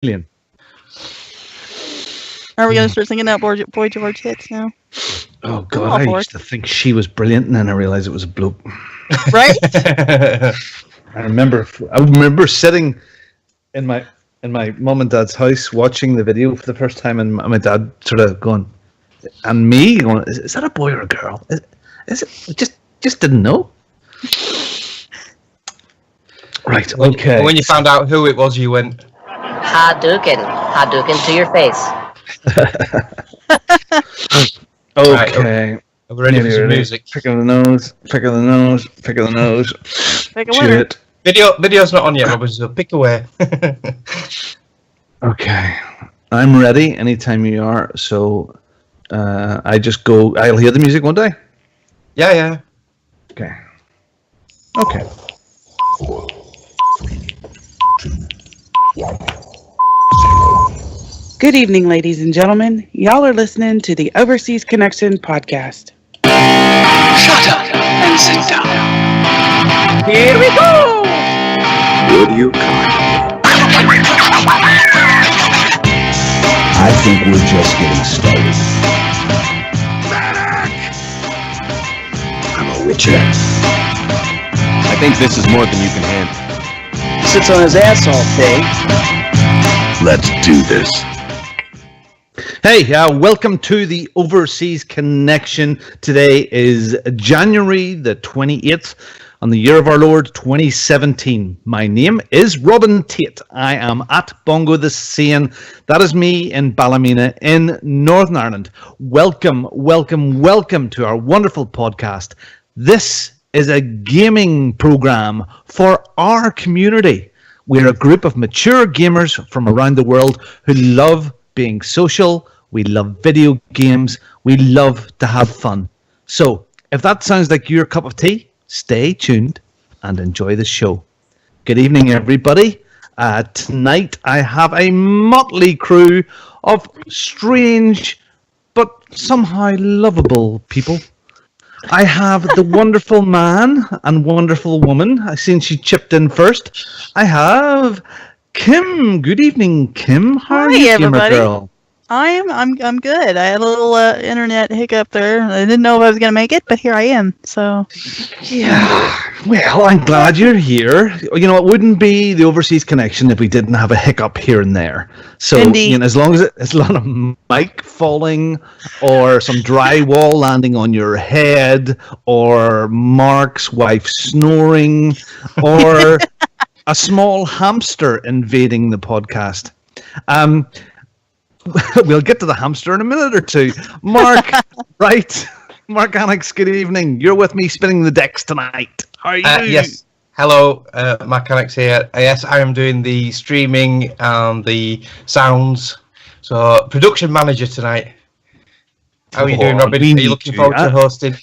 Alien. Are we gonna start singing that Boy George hits now? Oh God, I used to think she was brilliant, and then I realized it was a bloke. Right? I remember sitting in my mum and dad's house watching the video for the first time, and my dad sort of going, and me going, "Is that a boy or a girl? Is it? Just didn't know." Right. Okay. When you found out who it was, you went, Hadouken to your face. Okay. Right, we're ready for some music. Pick of the nose. Pick of the nose. Pick of the nose. Pick a winner. Video's not on yet, Robert, so pick away. Okay. I'm ready anytime you are, so I just go. I'll hear the music one day. Yeah. Okay. Okay. 4, 3, 2, 1. Good evening, ladies and gentlemen. Y'all are listening to the Overseas Connection podcast. Shut up and sit down. Here we go! Would you kind? I think we're just getting started. I'm a witcher. I think this is more than you can handle. Sits on his ass all day. Let's do this. Hey, welcome to the Overseas Connection. Today is January the 28th on the year of our Lord 2017. My name is Robin Tate. I am at Bongo the Seine. That is me in Ballymena in Northern Ireland. Welcome to our wonderful podcast. This is a gaming program for our community. We're a group of mature gamers from around the world who love being social. We love video games. We love to have fun. So, if that sounds like your cup of tea, stay tuned and enjoy the show. Good evening, everybody. Tonight, I have a motley crew of strange but somehow lovable people. I have the wonderful man and wonderful woman. I seen she chipped in first. I have Kim. Good evening, Kim. How are you, everybody. Gamer girl? I'm good. I had a little internet hiccup there. I didn't know if I was gonna make it, but here I am. So Yeah. Well, I'm glad you're here. You know, it wouldn't be the Overseas Connection if we didn't have a hiccup here and there. So, Indeed. you know, as long as it's not a mic falling or some drywall landing on your head or Mark's wife snoring or a small hamster invading the podcast. We'll get to the hamster in a minute or two. Mark, right? Mark Annex, good evening. You're with me spinning the decks tonight. How are you? Yes. Hello, Mark Annex here. Yes, I am doing the streaming and the sounds. So, production manager tonight. How are you doing, Robin? Are you looking forward to hosting?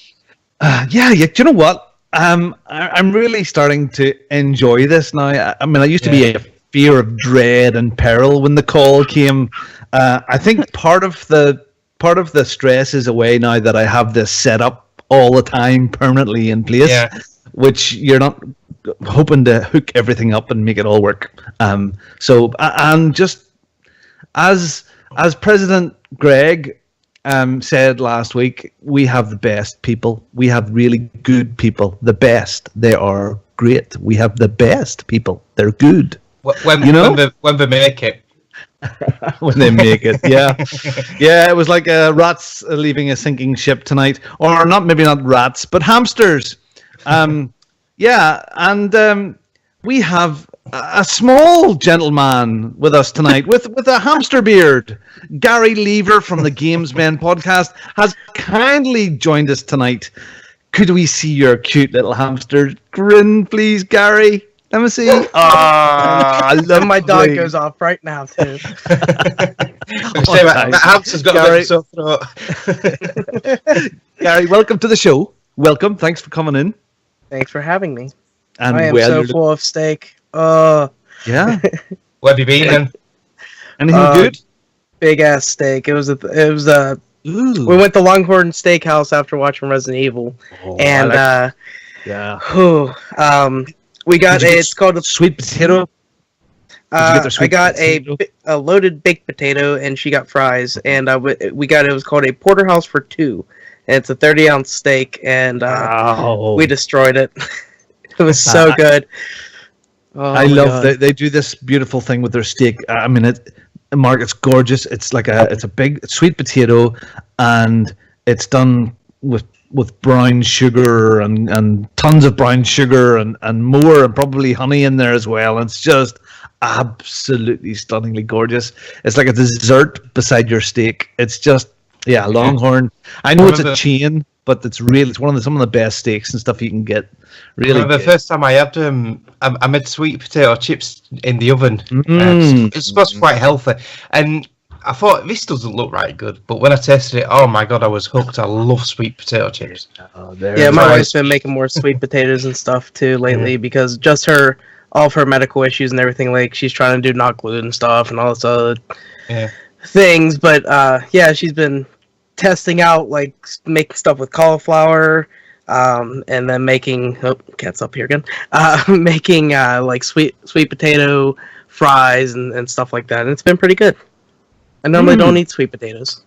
Yeah. Do you know what? I'm really starting to enjoy this now. I mean, I used to be a fear of dread and peril when the call came. I think part of the stress is away now that I have this set up all the time permanently in place, which you're not hoping to hook everything up and make it all work. So and just as President Greg said last week, we have the best people. We have really good people. The best. They are great. We have the best people. They're good. When they make it. When they make it, yeah. It was like rats leaving a sinking ship tonight, or maybe not rats, but hamsters. We have a small gentleman with us tonight with a hamster beard. Gary Lever from the Gamesmen podcast has kindly joined us tonight. Could we see your cute little hamster grin, please, Gary? Let me see. I love my dog goes off right now too. That hamster's got Gary. a sore throat. Gary, welcome to the show. Welcome. Thanks for coming in. Thanks for having me. And I am so full of steak. Yeah. Where have you been then? Anything good? Big ass steak. It was Ooh. we went to Longhorn Steakhouse after watching Resident Evil, and yeah. we got it's called a sweet potato. get their I sweet got potato? a loaded baked potato, and she got fries. And we got it was called a porterhouse for two, and it's a 30-ounce steak, and we destroyed it. It was so good. Oh, I my love God. that they do this beautiful thing with their steak. I mean, Mark, it's gorgeous. It's like it's a big sweet potato, and it's done with brown sugar and tons of brown sugar and more, and probably honey in there as well. And it's just absolutely stunningly gorgeous. It's like a dessert beside your steak. It's just Longhorn. I know it's a chain, but it's one of some of the best steaks and stuff you can get. Really, the first time I had them, I made sweet potato chips in the oven. It's supposed to be quite healthy, and I thought this doesn't look right good. But when I tasted it, oh my God, I was hooked. I love sweet potato chips. Yeah, my wife's been making more sweet potatoes and stuff too lately because just all of her medical issues and everything. Like she's trying to do not gluten stuff and all this other things. But she's been testing out like making stuff with cauliflower. And then making cat's up here again. Making like sweet potato fries and stuff like that, and it's been pretty good. I normally don't eat sweet potatoes.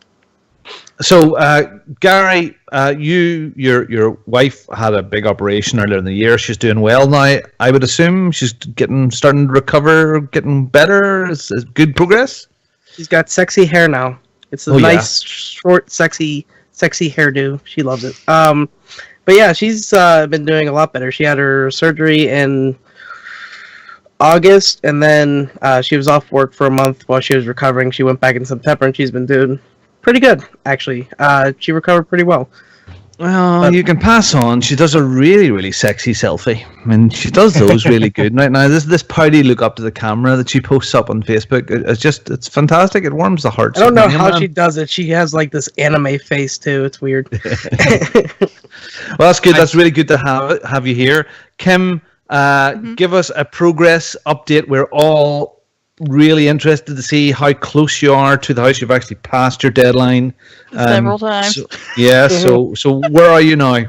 So, Gary, your wife had a big operation earlier in the year. She's doing well now. I would assume she's starting to recover, getting better. Is good progress? She's got sexy hair now. It's a nice, short, sexy hairdo. She loves it. But yeah, she's been doing a lot better. She had her surgery in August, and then she was off work for a month while she was recovering. She went back in September, and she's been doing pretty good, actually. She recovered pretty well. Well, you can pass on. She does a really, really sexy selfie. I mean, she does those really good. Right now, this pouty look up to the camera that she posts up on Facebook, it's fantastic. It warms the heart. I don't know how she does it. She has like this anime face too. It's weird. Well, that's good. That's really good to have you here. Kim, give us a progress update. We're all really interested to see how close you are to the house. You've actually passed your deadline. Several times. So where are you now?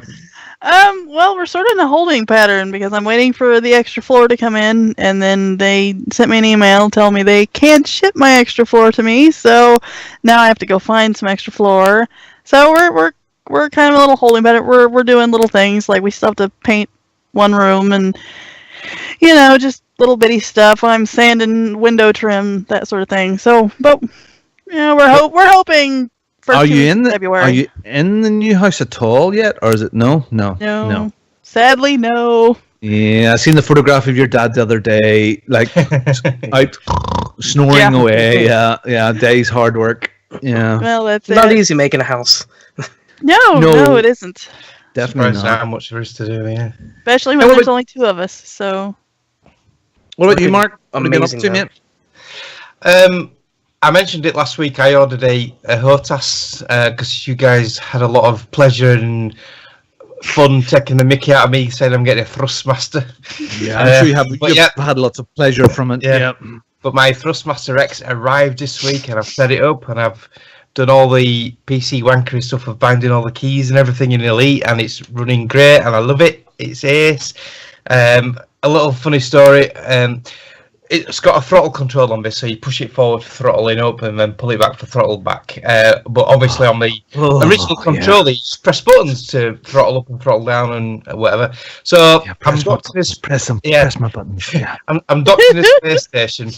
Well, we're sort of in a holding pattern because I'm waiting for the extra floor to come in, and then they sent me an email telling me they can't ship my extra floor to me, so now I have to go find some extra floor. So we're kind of a little holding pattern. We're doing little things like we still have to paint one room and just little bitty stuff. I'm sanding window trim, that sort of thing. So, but we're hoping. Are you February. Are you in the new house at all yet, or is it no? Sadly, no. Yeah, I seen the photograph of your dad the other day, like out snoring away. Yeah, day's hard work. Yeah. Well, that's not easy making a house. No, it isn't. Definitely Surprised not. how much there is to do. Yeah. Especially when there's only two of us. So. What about you, Mark? What have you been up Amazing, to, mate? I mentioned it last week. I ordered a HOTAS because you guys had a lot of pleasure and fun taking the mickey out of me, saying I'm getting a Thrustmaster. Yeah, I'm sure you've had lots of pleasure from it. Yeah. But my Thrustmaster X arrived this week, and I've set it up, and I've done all the PC wankery stuff of binding all the keys and everything in Elite, and it's running great, and I love it. It's ace. A little funny story. It's got a throttle control on this, so you push it forward for throttling up and then pull it back for throttle back. But obviously on the original controller, you just press buttons to throttle up and throttle down and whatever. So I'm docking this. Press my buttons. Yeah. I'm docking this space station,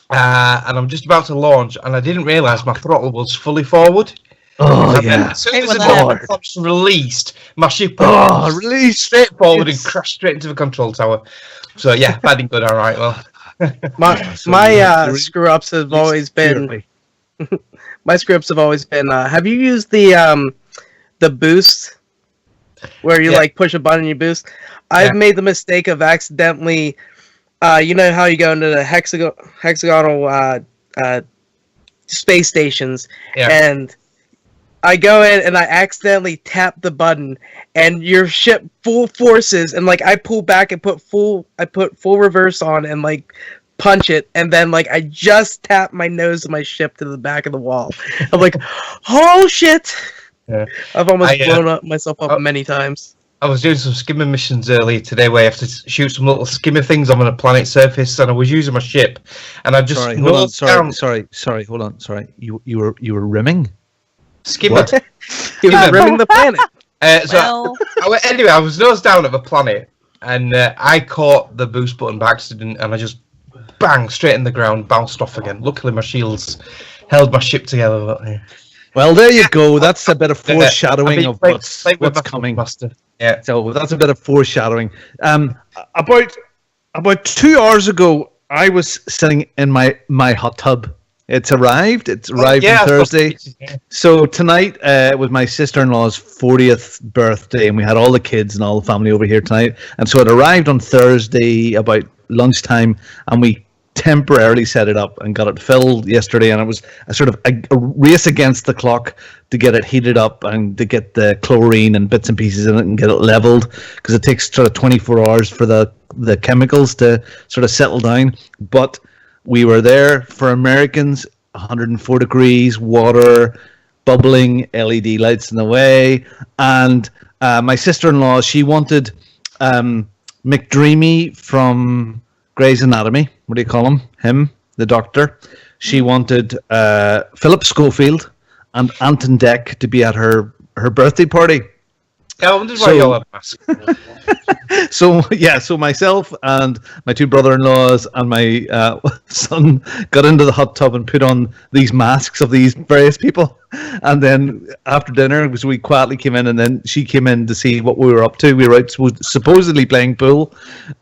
and I'm just about to launch, and I didn't realise my throttle was fully forward. Oh, And then yeah. as soon as the throttle was released, my ship released straight forward and crashed straight into the control tower. So yeah, that didn't go down right well. My screw ups have always been. My screw ups have always been. Have you used the boost, where you like push a button and you boost? I've made the mistake of accidentally. You know how you go into the hexagonal space stations, and I go in and I accidentally tap the button, and your ship full forces, and like I pull back and put full reverse on and like punch it, and then like I just tap my nose of my ship to the back of the wall. I'm like, oh shit! Yeah. I've almost blown myself up many times. I was doing some skimmer missions earlier today where I have to shoot some little skimmer things on a planet's surface, and I was using my ship, and I just Sorry, hold on. Sorry, hold on. Sorry, you were rimming. Skimmer. He was rimming the planet. Anyway, I was nose down at the planet, and I caught the boost button by accident, and I just bang straight in the ground, bounced off again. Luckily, my shields held my ship together. But, yeah. Well, there you go. That's a bit of foreshadowing of what's coming. Yeah. So that's a bit of foreshadowing. About 2 hours ago, I was sitting in my hot tub. It's arrived. It's arrived on Thursday. So tonight was my sister-in-law's 40th birthday, and we had all the kids and all the family over here tonight. And so it arrived on Thursday about lunchtime, and we temporarily set it up and got it filled yesterday, and it was a sort of a race against the clock to get it heated up and to get the chlorine and bits and pieces in it and get it leveled, because it takes sort of 24 hours for the chemicals to sort of settle down. But we were there for Americans, 104 degrees, water, bubbling, LED lights in the way, and my sister-in-law, she wanted McDreamy from Grey's Anatomy. What do you call him? The doctor. She wanted Philip Schofield and Anton Deck to be at her birthday party. I wondered why y'all have masks. So myself and my two brother-in-laws and my son got into the hot tub and put on these masks of these various people, and then after dinner, so we quietly came in, and then she came in to see what we were up to. We were out supposedly playing pool,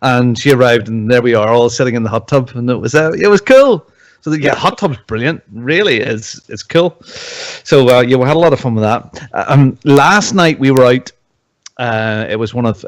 and she arrived, and there we are, all sitting in the hot tub, and it was cool. So the hot tub's brilliant, really is. It's cool. So we had a lot of fun with that. Last night we were out. It was one of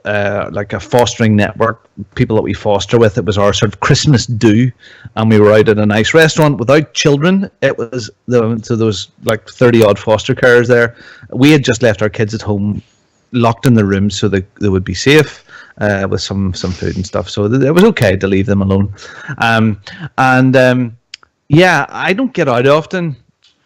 like a fostering network, people that we foster with. It was our sort of Christmas do, and we were out at a nice restaurant without children. It was so there was like 30 odd foster carers there. We had just left our kids at home, locked in the room so they would be safe with some food and stuff. So it was okay to leave them alone. Yeah, I don't get out often.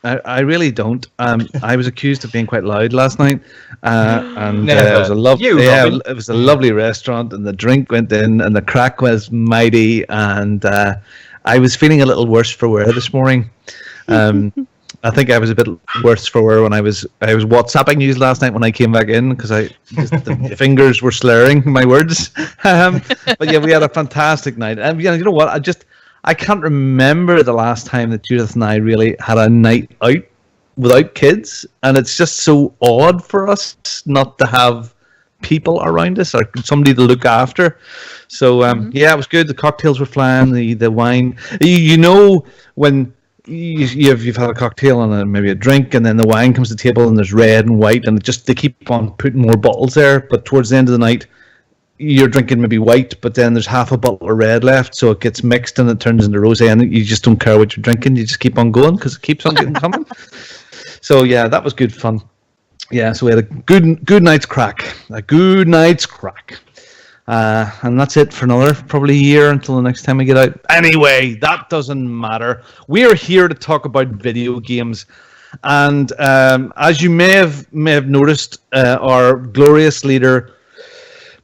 I really don't. I was accused of being quite loud last night, and it was a lovely restaurant, and the drink went in, and the crack was mighty, and I was feeling a little worse for wear this morning. I think I was a bit worse for wear when I was WhatsApping you last night when I came back in, because the fingers were slurring my words. But yeah, we had a fantastic night, and you know what? I can't remember the last time that Judith and I really had a night out without kids, and it's just so odd for us not to have people around us or somebody to look after. So yeah, it was good. The cocktails were flying, the wine. You know when you've had a cocktail and maybe a drink, and then the wine comes to the table and there's red and white, and they keep on putting more bottles there. But towards the end of the night, you're drinking maybe white, but then there's half a bottle of red left, so it gets mixed and it turns into rosé, and you just don't care what you're drinking. You just keep on going because it keeps on getting coming. So yeah, that was good fun. Yeah, so we had a good night's crack. And that's it for another probably year until the next time we get out. Anyway, that doesn't matter. We are here to talk about video games. And as you may have noticed, our glorious leader,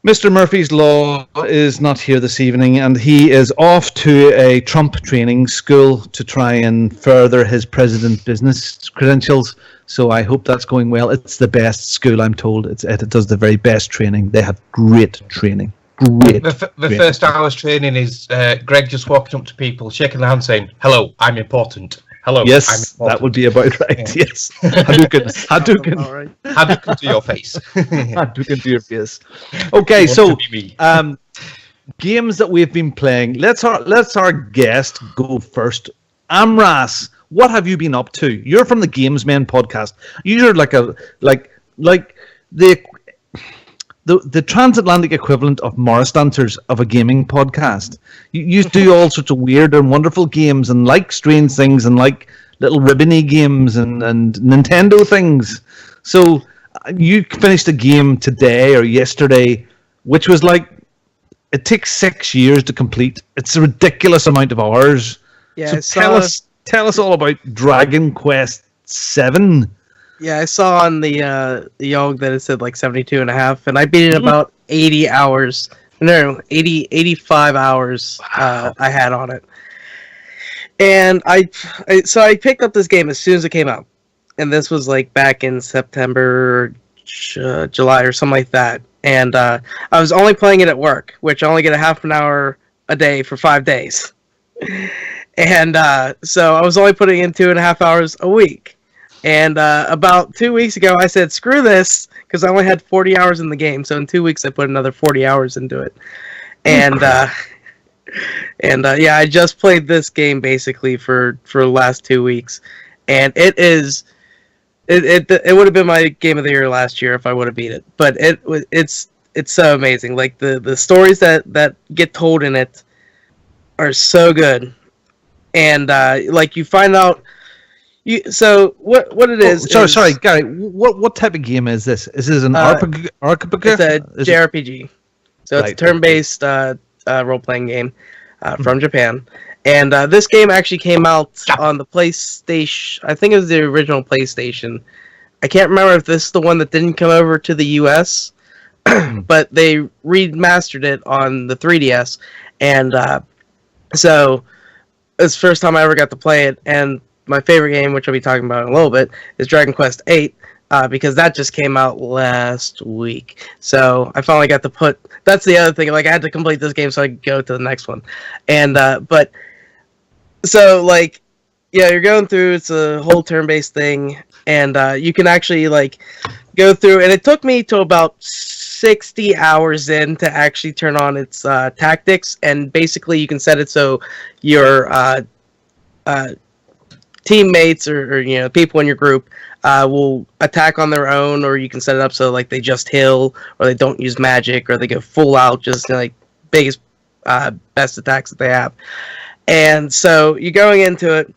Mr. Murphy's Law, is not here this evening, and he is off to a Trump training school to try and further his president business credentials. So I hope that's going well. It's the best school, I'm told. It does the very best training. They have great training. The first hour's training is Greg just walking up to people, shaking their hand, saying, "Hello, I'm important." Hello. Yes, that would be about right. Yeah. Yes. Hadouken. All right. Hadouken to your face. Hadouken to your face. Okay, so games that we've been playing. Let's our guest go first. Amras, what have you been up to? You're from the Games Men podcast. You're like the transatlantic equivalent of Morris Dancers of a gaming podcast. You do all sorts of weird and wonderful games, and like strange things, and like little ribbony games and Nintendo things. So you finished a game today or yesterday, which was like, it takes 6 years to complete. It's a ridiculous amount of hours. Yeah. So tell us all about Dragon Quest VII. Yeah, I saw on the Yogg that it said like 72 and a half, and I beat it in about 80 hours. No, 85 hours I had on it. And so I picked up this game as soon as it came out. And this was like back in September, July or something like that. And I was only playing it at work, which I only get a half an hour a day for 5 days. And so I was only putting in 2.5 hours a week. And about 2 weeks ago, I said, screw this, because I only had 40 hours in the game. So in 2 weeks, I put another 40 hours into it. And yeah, I just played this game basically for the last 2 weeks. And it would have been my game of the year last year if I would have beat it. But it's so amazing. Like the stories that get told in it are so good. And like you find out. So what it is? Sorry, Gary. What type of game is this? Is this an RPG? It's a JRPG. So it's a turn-based role-playing game from Japan. And this game actually came out on the PlayStation. I think it was the original PlayStation. I can't remember if this is the one that didn't come over to the US, but they remastered it on the 3DS. And so it's the first time I ever got to play it. And my favorite game, which I'll be talking about in a little bit, is Dragon Quest VIII, because that just came out last week. So I finally got to put... That's the other thing. Like, I had to complete this game so I could go to the next one. And, but... So, like, yeah, you're going through, it's a whole turn-based thing, and you can actually, like, go through... And it took me to about 60 hours in to actually turn on its tactics, and basically you can set it so your... teammates or you know people in your group will attack on their own, or you can set it up so like they just heal, or they don't use magic, or they go full out just like biggest best attacks that they have. And so you're going into it,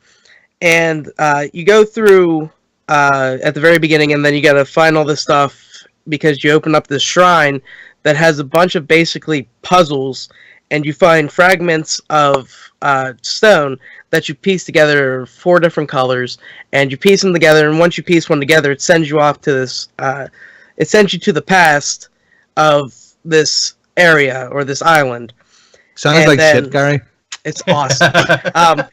and you go through at the very beginning, and then you got to find all this stuff because you open up this shrine that has a bunch of basically puzzles, and you find fragments of stone that you piece together 4 different colors, and you piece them together, and once you piece one together, it sends you off to this, it sends you to the past of this area, or this island. Sounds like shit, Gary. It's awesome.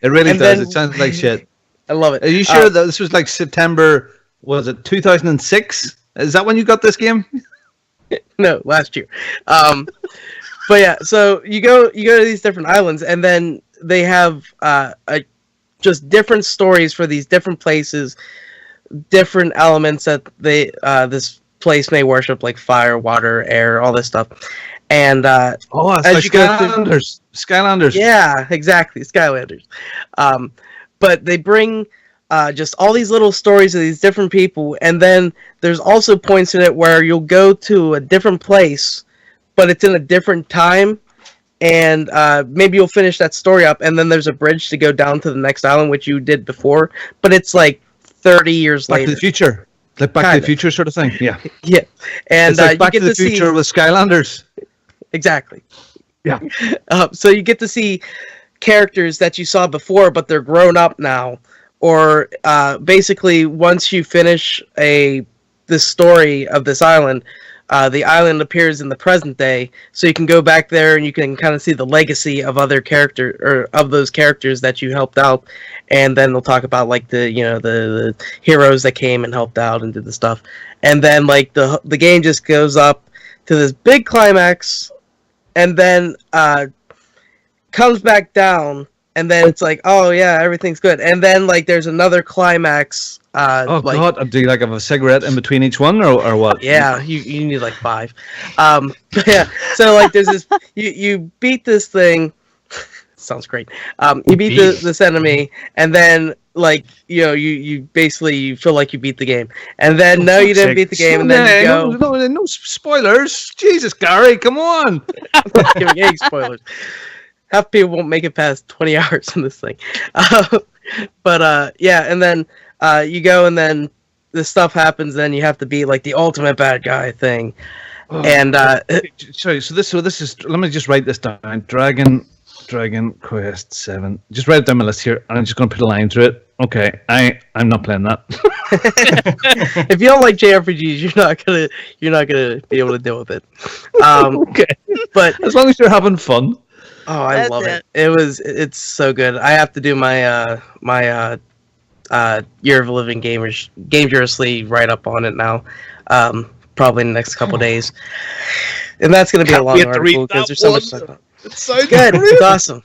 It really does. It sounds like shit. I love it. Are you sure that this was like September, was it 2006? Is that when you got this game? No, last year. But yeah, so you go to these different islands, and then they have just different stories for these different places, different elements that they this place may worship, like fire, water, air, all this stuff. And it's like Skylanders. Yeah, exactly, Skylanders. But they bring just all these little stories of these different people, and then there's also points in it where you'll go to a different place, but it's in a different time, and maybe you'll finish that story up, and then there's a bridge to go down to the next island, which you did before, but it's like 30 years later. Back to the Future. Like Back to the Future sort of thing, yeah. Yeah. And it's like Back to the Future with Skylanders. Exactly. Yeah. So you get to see characters that you saw before, but they're grown up now. Or basically, once you finish this story of this island, the island appears in the present day, so you can go back there and you can kind of see the legacy of other character or of those characters that you helped out, and then they'll talk about like the heroes that came and helped out and did the stuff, and then like the game just goes up to this big climax, and then comes back down, and then it's like, oh yeah, everything's good, and then like there's another climax. God! Do you like have a cigarette in between each one, or what? Yeah, you need like 5. Yeah, so like there's this. You beat this thing. Sounds great. You beat this enemy, and then like you basically you feel like you beat the game, and then no, you didn't beat the game, and then you go. No spoilers. Jesus, Gary, come on! I'm not giving any spoilers. Half people won't make it past 20 hours in this thing. But yeah, and then you go, and then this stuff happens. Then you have to beat like the ultimate bad guy thing. And sorry, so this is. Let me just write this down. Dragon Dragon Quest 7. Just write it down my list here, and I'm just going to put a line through it. Okay, I'm not playing that. If you don't like JRPGs, you're not gonna be able to deal with it. Okay, But as long as you're having fun. oh, I That's love it. it. It's so good. I have to do my Year of Living Dangerously write up on it now. Probably in the next couple days, and that's gonna be a Can't long wait to read article because that there's so one. much stuff. It sounds Good. It's awesome.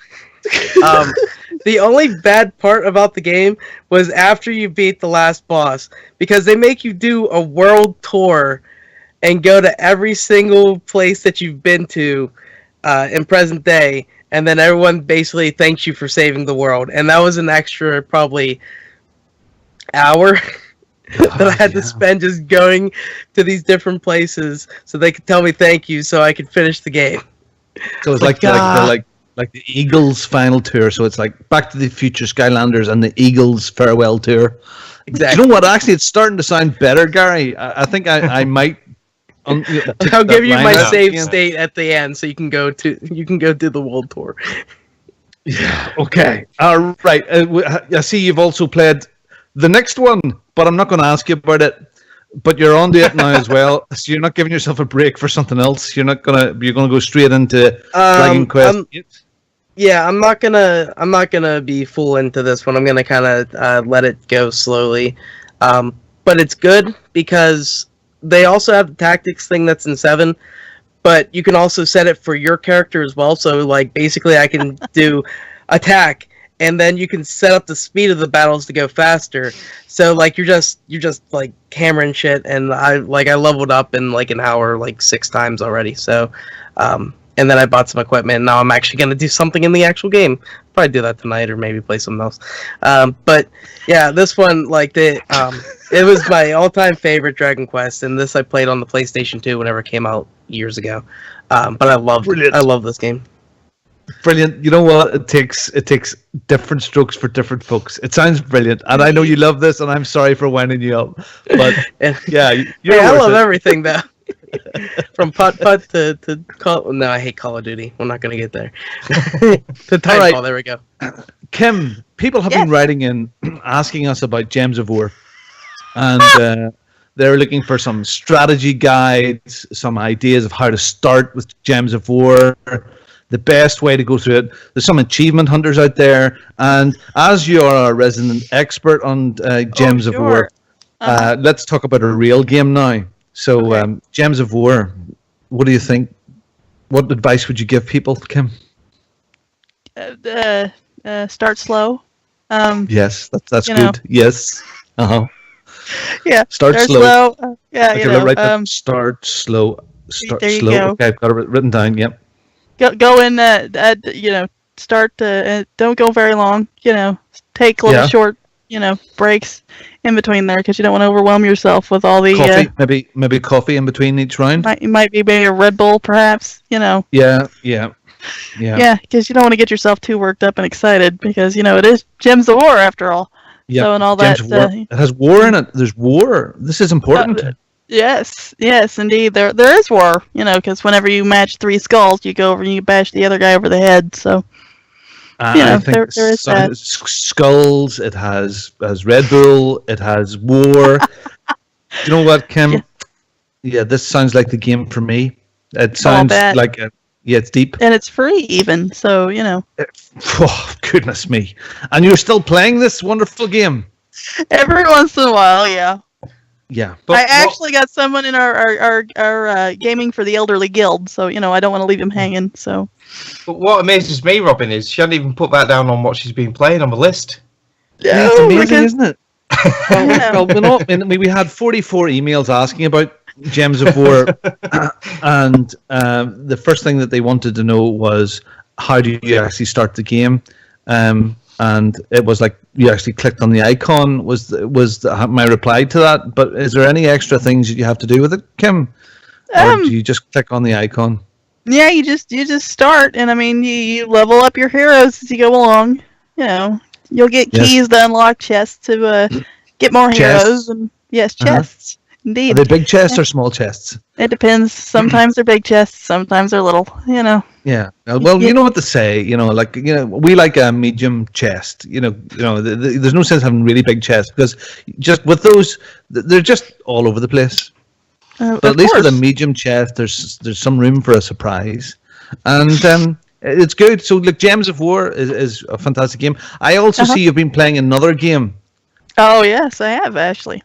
The only bad part about the game was after you beat the last boss, because they make you do a world tour and go to every single place that you've been to in present day, and then everyone basically thanks you for saving the world. And that was an extra probably hour that I had to spend just going to these different places so they could tell me thank you so I could finish the game. So it's like the Eagles final tour. So it's like Back to the Future Skylanders and the Eagles farewell tour. Exactly. Do you know what? Actually, it's starting to sound better, Gary. I think I might. I'll give you my save state at the end, so you can go do the world tour. Yeah. Okay. All right. I see you've also played the next one, but I'm not going to ask you about it. But you're on to it now as well, so you're not giving yourself a break for something else. You're gonna go straight into Dragon Quest. Yeah, I'm not gonna be full into this one. I'm gonna kind of let it go slowly, but it's good because they also have the tactics thing that's in 7, but you can also set it for your character as well. So like basically, I can do attack, and then you can set up the speed of the battles to go faster. So like you're just like hammering shit, and I leveled up in like an hour like 6 times already. So. And then I bought some equipment. Now I'm actually going to do something in the actual game. Probably do that tonight, or maybe play something else. But yeah, this one, like it was my all-time favorite Dragon Quest, and this I played on the PlayStation 2 whenever it came out years ago. But I love this game. Brilliant. You know what? It takes different strokes for different folks. It sounds brilliant, and I know you love this, and I'm sorry for winding you up. But yeah, I love everything though. From putt to Call. No, I hate Call of Duty. We're not going to get there. To Titanfall. Right. There we go. Kim, people have been writing in asking us about Gems of War, and they're looking for some strategy guides, some ideas of how to start with Gems of War, the best way to go through it. There's some achievement hunters out there, and as you are a resident expert on Gems of War, let's talk about a real game now. So, Gems of War, what do you think? What advice would you give people, Kim? Start slow. Yes, that's good. Yes. Yeah. Start slow. Yeah, okay, right there. Start slow. Start there you slow. go. Okay, I've got it written down. Yep. Go in. Start. Don't go very long. Take little short. Breaks in between there because you don't want to overwhelm yourself with all the coffee. Maybe coffee in between each round. Might be maybe a Red Bull, perhaps. Yeah. Yeah, because you don't want to get yourself too worked up and excited because it is Gems of War after all. Yeah. So and all Gems that. Of War. It has war in it. There's war. This is important. Yes, indeed. There is war. Because whenever you match 3 skulls, you go over and you bash the other guy over the head. So. I think there is that. Skulls. It has Red Bull. It has war. You know what, Kim? Yeah, this sounds like the game for me. It sounds like it's deep and it's free even. So oh, goodness me! And you're still playing this wonderful game every once in a while. Yeah. Yeah. But I actually got someone in our gaming for the elderly guild, so I don't want to leave him hanging. So. But what amazes me, Robin, is she hadn't even put that down on what she's been playing on the list. Yeah, it's amazing, isn't it? We had 44 emails asking about Gems of War, and the first thing that they wanted to know was how do you actually start the game, and it was like you actually clicked on the icon was my reply to that. But is there any extra things that you have to do with it, Kim, or do you just click on the icon? Yeah, you just start, and I mean you level up your heroes as you go along. You'll get keys to unlock chests to get more heroes, and chests. Are Indeed. they big chests or small chests? It depends. Sometimes they're big chests, sometimes they're little, you know. Yeah. Well, you know what to say. We like a medium chest. There's no sense having really big chests because just with those, they're just all over the place. But at least with a medium chest, there's some room for a surprise, and it's good. So, like, Gems of War is a fantastic game. I also see you've been playing another game. Oh, yes, I have, actually.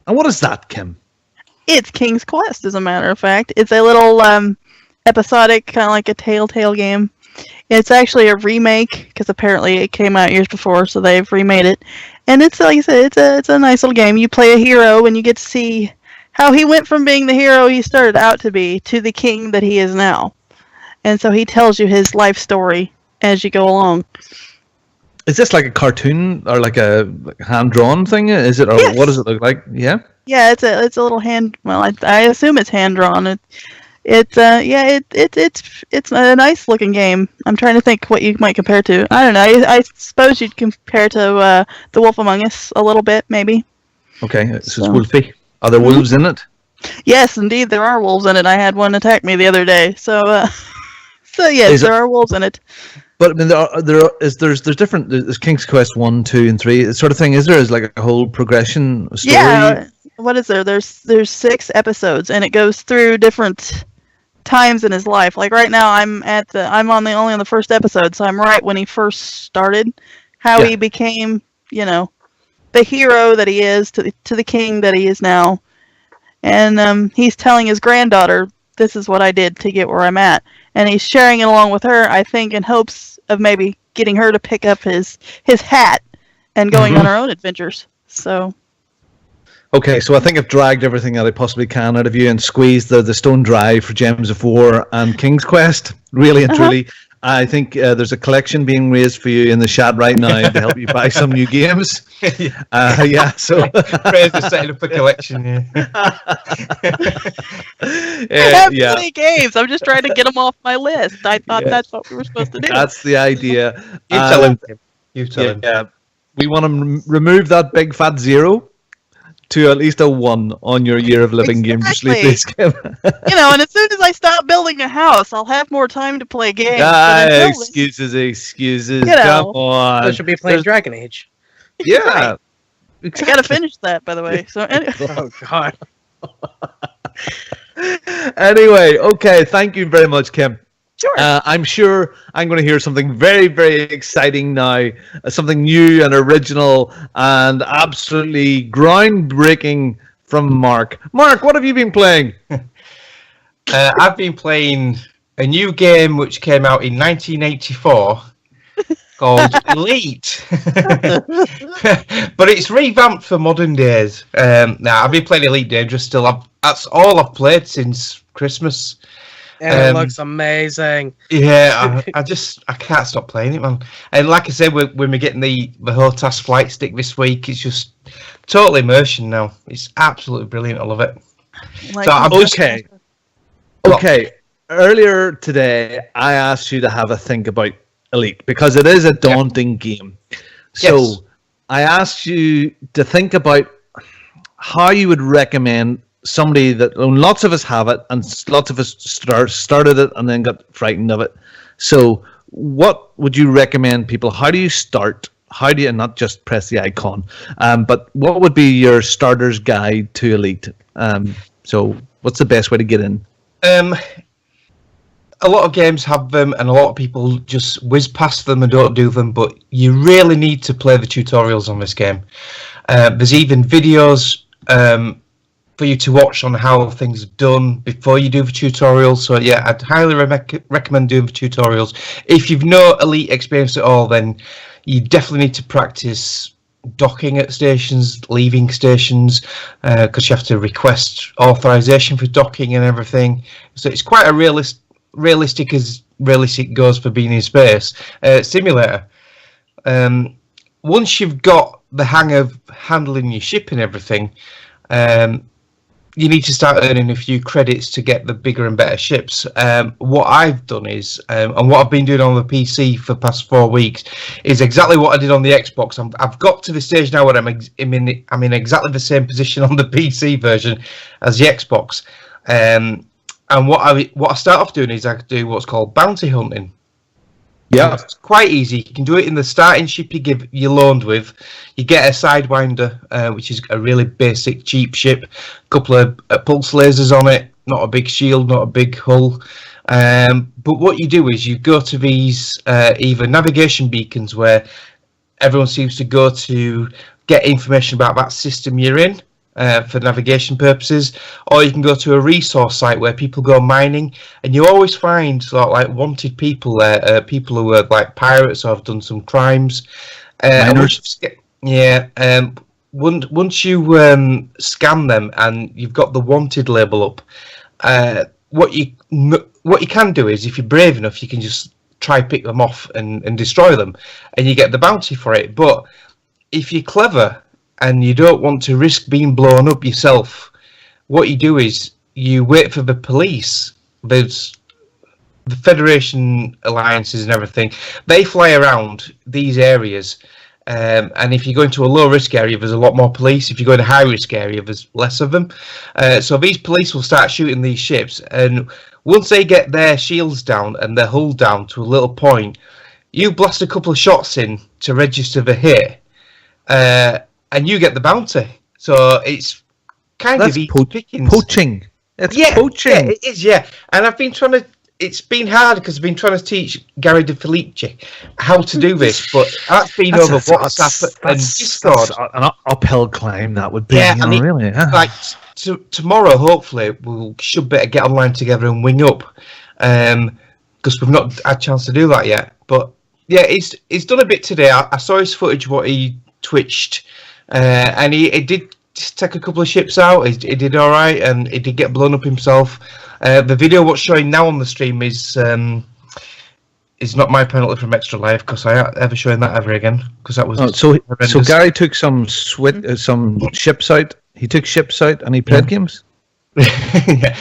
And what is that, Kim? It's King's Quest, as a matter of fact. It's a little episodic, kind of like a Telltale game. It's actually a remake, because apparently it came out years before, so they've remade it. And it's, like I said, it's a nice little game. You play a hero, and you get to see how he went from being the hero he started out to be to the king that he is now. And so he tells you his life story as you go along. Is this like a cartoon or like a hand-drawn thing? Is it, or Yes. what does it look like? Yeah. Yeah, it's a little hand. Well, I assume it's hand drawn. It's a nice looking game. I'm trying to think what you might compare to. I don't know. I suppose you'd compare to The Wolf Among Us a little bit, maybe. Okay, so it's wolfy. Are there wolves in it? Yes, indeed, there are wolves in it. I had one attack me the other day. So yes, there are wolves in it. But I mean, there's different. There's King's Quest 1, 2, and 3 sort of thing. Is there? Is like a whole progression story? Yeah. What is there? There's 6 episodes, and it goes through different times in his life. Like right now, I'm only on the first episode, so I'm right when he first started, how he became, the hero that he is to the king that he is now, and he's telling his granddaughter, "This is what I did to get where I'm at," and he's sharing it along with her. I think in hopes of maybe getting her to pick up his hat and going on her own adventures. So. Okay, so I think I've dragged everything that I possibly can out of you and squeezed the stone dry for Gems of War and King's Quest. Really and truly, I think there's a collection being raised for you in the chat right now to help you buy some new games. Yeah, so Fraser's setting up a collection here. I have many games. I'm just trying to get them off my list. I thought that's what we were supposed to do. That's the idea. You tell him. You tell him. Yeah, we want to remove that big fat 0 to at least a 1 on your year of living game. And as soon as I stop building a house, I'll have more time to play games. Excuses. Come on. I should be playing Dragon Age. Yeah. Exactly. I gotta finish that, by the way. So anyway. Oh God. Anyway, okay. Thank you very much, Kim. Sure. I'm sure I'm going to hear something very, very exciting now. Something new and original and absolutely groundbreaking from Mark. Mark, what have you been playing? I've been playing a new game which came out in 1984 called Elite. But it's revamped for modern days. Now, I've been playing Elite Dangerous still. That's all I've played since Christmas. And it looks amazing. Yeah, I can't stop playing it, man. And like I said, when we're getting the HOTAS flight stick this week, it's just total immersion now. It's absolutely brilliant. I love it. Like, So I'm Okay. Earlier today, I asked you to have a think about Elite because it is a daunting game. So Yes. I asked you to think about how you would recommend somebody that lots of us have it and lots of us started it and then got frightened of it. So what would you recommend people? How do you start? How do you not just press the icon? But what would be your starter's guide to Elite? So what's the best way to get in? A lot of games have them, and a lot of people just whiz past them and don't do them. But you really need to play the tutorials on this game. There's even videos for you to watch on how things are done before you do the tutorials. So yeah, I'd highly recommend doing the tutorials. If you've no Elite experience at all, then you definitely need to practice docking at stations, leaving stations, because you have to request authorization for docking and everything. So it's quite a realistic as realistic goes for being in space simulator. Once you've got the hang of handling your ship and everything, you need to start earning a few credits to get the bigger and better ships. What I've done is, and what I've been doing on the PC for the past 4 weeks, is exactly what I did on the Xbox. I've got to the stage now where I'm in exactly the same position on the PC version as the Xbox. And what I start off doing is I do what's called bounty hunting. Yeah, it's quite easy. You can do it in the starting ship you're loaned with. You get a Sidewinder, which is a really basic, cheap ship. A couple of pulse lasers on it. Not a big shield, not a big hull. But what you do is you go to these either navigation beacons where everyone seems to go to get information about that system you're in. For navigation purposes, or you can go to a resource site where people go mining, and you always find sort of like wanted people there, people who are like pirates or have done some crimes. Once you scan them and you've got the wanted label up, what you can do is, if you're brave enough, you can just try pick them off and destroy them, and you get the bounty for it. But if you're clever and you don't want to risk being blown up yourself, what you do is you wait for the police. There's the Federation alliances and everything. They fly around these areas, and if you go into a low risk area, there's a lot more police. If you go in a high risk area, there's less of them. So these police will start shooting these ships, and once they get their shields down and their hull down to a little point, you blast a couple of shots in to register the hit. And you get the bounty. So it's kind of pickings. Poaching. It's poaching. Yeah, it is, yeah. And I've been trying to... It's been hard because I've been trying to teach Gary De Felice how to do this, but that's been over WhatsApp and Discord. That's an uphill climb, that would be. Yeah, really. Yeah. Like, tomorrow, hopefully, we should better get online together and wing up. Because we've not had a chance to do that yet. But, yeah, he's done a bit today. I saw his footage, what he twitched. And he did just take a couple of ships out. He did all right, and he did get blown up himself. The video what's showing now on the stream is not my penalty from Extra Life, because I ain't ever showing that ever again, because that was so Gary took some ships out. He took ships out and he played games. Yeah.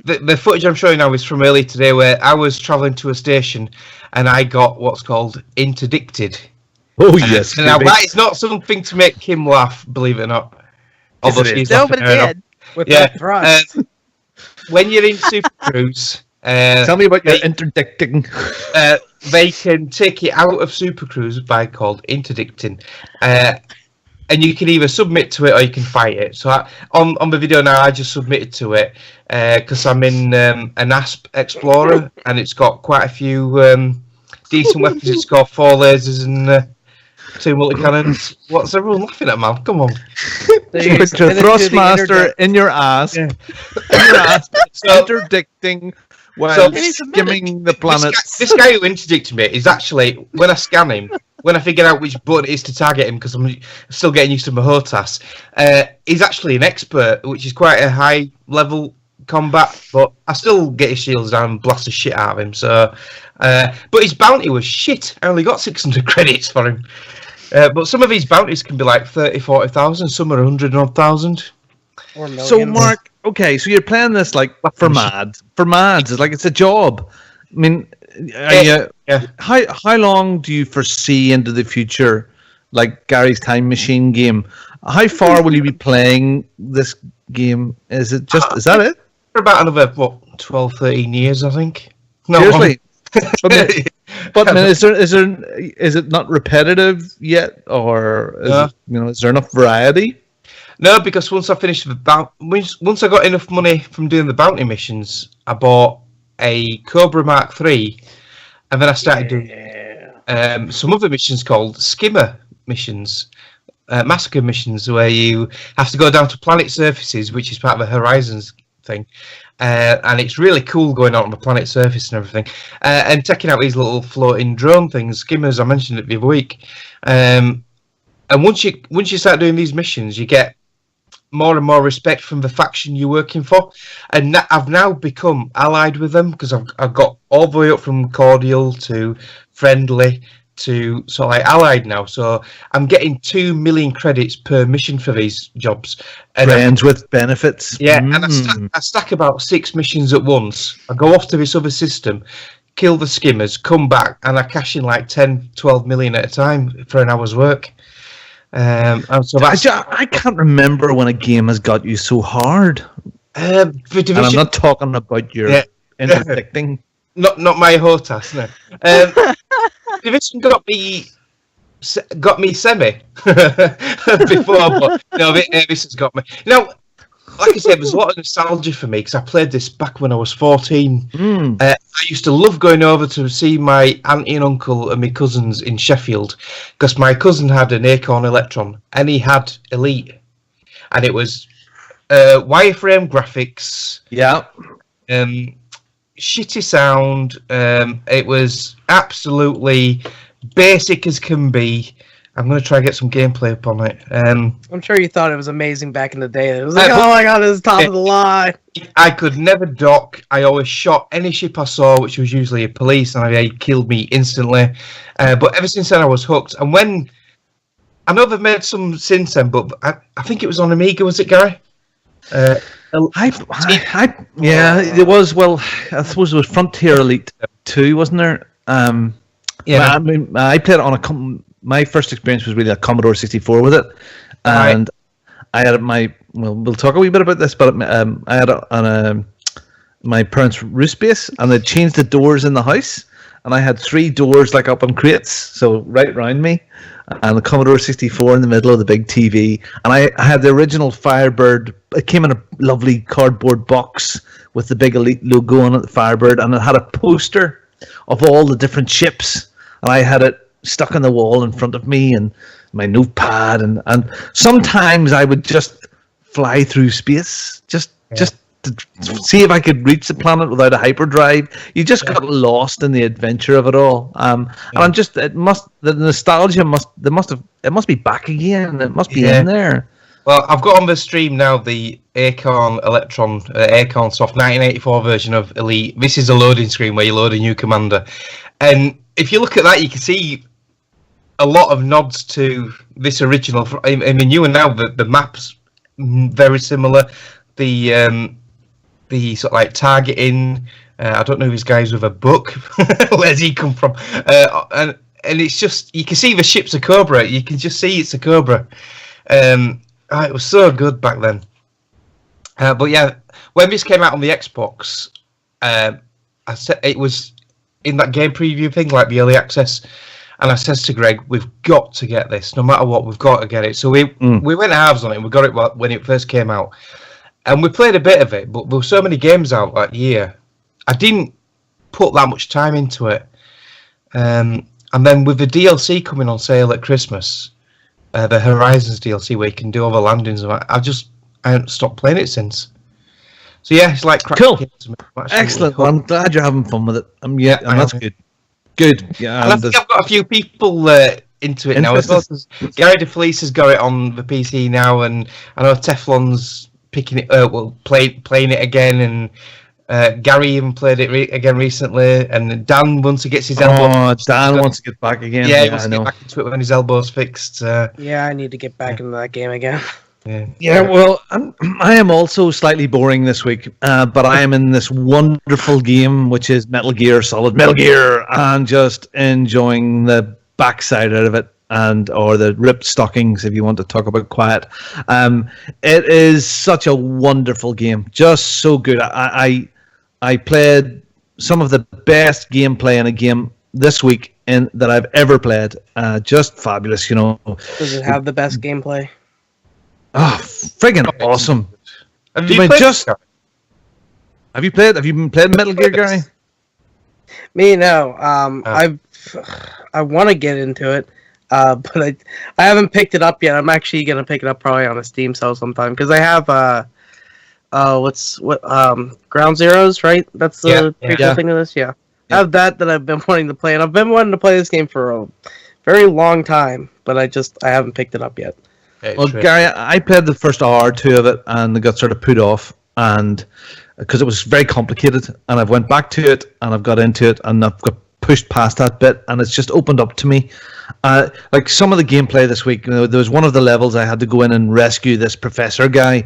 The footage I'm showing now is from earlier today, where I was travelling to a station and I got what's called interdicted. Oh yes. Now that is not something to make Kim laugh, believe it or not. Although she's no, but it did. With that thrust. When you're in Super Cruise, tell me about your interdicting. They can take you out of Super Cruise by called interdicting, and you can either submit to it or you can fight it. So on the video now, I just submitted to it because I'm in an ASP Explorer, and it's got quite a few decent weapons. It's got 4 lasers and 2 multi-cannons. What's everyone laughing at, man? Come on. Put your Thrustmaster in your ass. Yeah. In your ass. Interdicting while skimming the planets. This guy who interdicted me is actually, when I scan him, when I figure out which button it is to target him, because I'm still getting used to my HOTAS, he's actually an expert, which is quite a high level combat, but I still get his shields down and blast the shit out of him. So, but his bounty was shit. I only got 600 credits for him. But some of these bounties can be like 30, 40,000. Some are 100,000. So, Mark, okay, so you're playing this like for mads. For mads, it's like it's a job. I mean, how long do you foresee into the future, like Gary's Time Machine game? How far will you be playing this game? Is it just? Is that it? For about another 12, 13 years, I think. No, seriously. But I mean, is it not repetitive yet, or is there enough variety? No, because once I finished once I got enough money from doing the bounty missions, I bought a Cobra Mark III, and then I started doing some other missions called skimmer missions, massacre missions, where you have to go down to planet surfaces, which is part of a Horizons thing. And it's really cool going out on the planet surface and everything, and checking out these little floating drone things, skimmers. I mentioned it the other week, and once you start doing these missions, you get more and more respect from the faction you're working for, and I've now become allied with them, because I've got all the way up from cordial to friendly to sort of like Allied now, so I'm getting 2 million credits per mission for these jobs. And Friends with benefits. yeah, and I stack about 6 missions at once. I go off to this other system, kill the skimmers, come back, and I cash in like 10, 12 million at a time for an hour's work. And so that's, I can't remember when a game has got you so hard. for Division, And I'm not talking about your interdicting. not my HOTAS, no. Division got me semi before, but no, this has got me. Now, like I said, there's a lot of nostalgia for me because I played this back when I was 14. I used to love going over to see my auntie and uncle and my cousins in Sheffield because my cousin had an Acorn Electron and he had Elite, and it was wireframe graphics. Yeah. Shitty sound. It was absolutely basic as can be. I'm going to try and get some gameplay up on it. I'm sure you thought it was amazing back in the day. It was like, oh my god, this is top of the line. I could never dock. I always shot any ship I saw, which was usually a police, and they killed me instantly. But ever since then, I was hooked. And when I know they've made some since then, but I think it was on Amiga, was it, Gary? Yeah, it was. Well, I suppose it was Frontier Elite 2, wasn't there? Yeah. I mean, I played it on my first experience was really a Commodore 64 with it, and I had we'll talk a wee bit about this, but I had it on my parents' roost base, and they changed the doors in the house, and I had 3 doors like up on crates, so right around me, and the Commodore 64 in the middle of the big TV, and I had the original Firebird. It came in a lovely cardboard box with the big Elite logo on it, the Firebird, and it had a poster of all the different ships, and I had it stuck on the wall in front of me and my notepad, and sometimes I would just fly through space just to see if I could reach the planet without a hyperdrive. You just got lost in the adventure of it all. And I'm just the nostalgia must be back again. It must be in there. Well, I've got on the stream now the Acorn Electron, Acorn Soft 1984 version of Elite. This is a loading screen where you load a new commander, and if you look at that, you can see a lot of nods to this original. I mean, you and now the maps very similar. The sort of like targeting. I don't know who this guy's with a book. Where's he come from? And it's just you can see the ship's a Cobra. You can just see it's a Cobra. It was so good back then. But yeah, when this came out on the Xbox, I said it was in that game preview thing, like the early access. And I says to Greg, we've got to get this. No matter what, we've got to get it. So we went halves on it. And we got it when it first came out. And we played a bit of it, but there were so many games out that year. I didn't put that much time into it. And then with the DLC coming on sale at Christmas, the Horizons DLC where you can do all the landings, I haven't stopped playing it since. So yeah, it's like cool. Excellent. Well, I'm glad you're having fun with it. And that's good. Good. Yeah, and I think I've got a few people into it now as well. Gary DeFelice has got it on the PC now, and I know Teflon's picking it. Playing it again, and Gary even played it again recently. And Dan wants to get his elbow. Oh, Dan wants to get back again. Yeah, he wants to get back into it when his elbow's fixed. Yeah, I need to get back into that game again. Yeah, well, I am also slightly boring this week, but I am in this wonderful game, which is Metal Gear Solid Metal Gear, and just enjoying the backside out of it, or the ripped stockings, if you want to talk about quiet. It is such a wonderful game, just so good. I played some of the best gameplay in a game this week that I've ever played. Just fabulous, you know. Does it have the best gameplay? Oh, friggin' awesome! Have you been playing Metal Gear, Gary? Me, no. I want to get into it, but I haven't picked it up yet. I'm actually gonna pick it up probably on a Steam sale sometime because I have Ground Zeroes, right? That's the prequel thing to this. Yeah, I have that I've been wanting to play, and I've been wanting to play this game for a very long time, but I haven't picked it up yet. Well, Gary, I played the first hour or two of it, and it got sort of put off, and because it was very complicated, and I've went back to it, and I've got into it, and I've got pushed past that bit, and it's just opened up to me. Like some of the gameplay this week, there was one of the levels I had to go in and rescue this professor guy,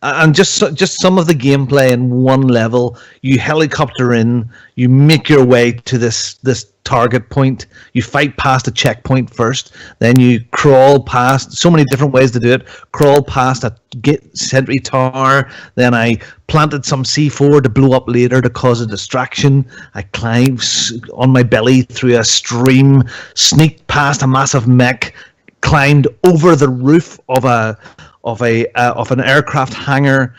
and just some of the gameplay in one level. You helicopter in, you make your way to this target point, you fight past a checkpoint first, then you crawl past, so many different ways to do it, crawl past a sentry tower, then I planted some C4 to blow up later to cause a distraction, I climbed on my belly through a stream, sneaked past a massive mech, climbed over the roof of an aircraft hangar,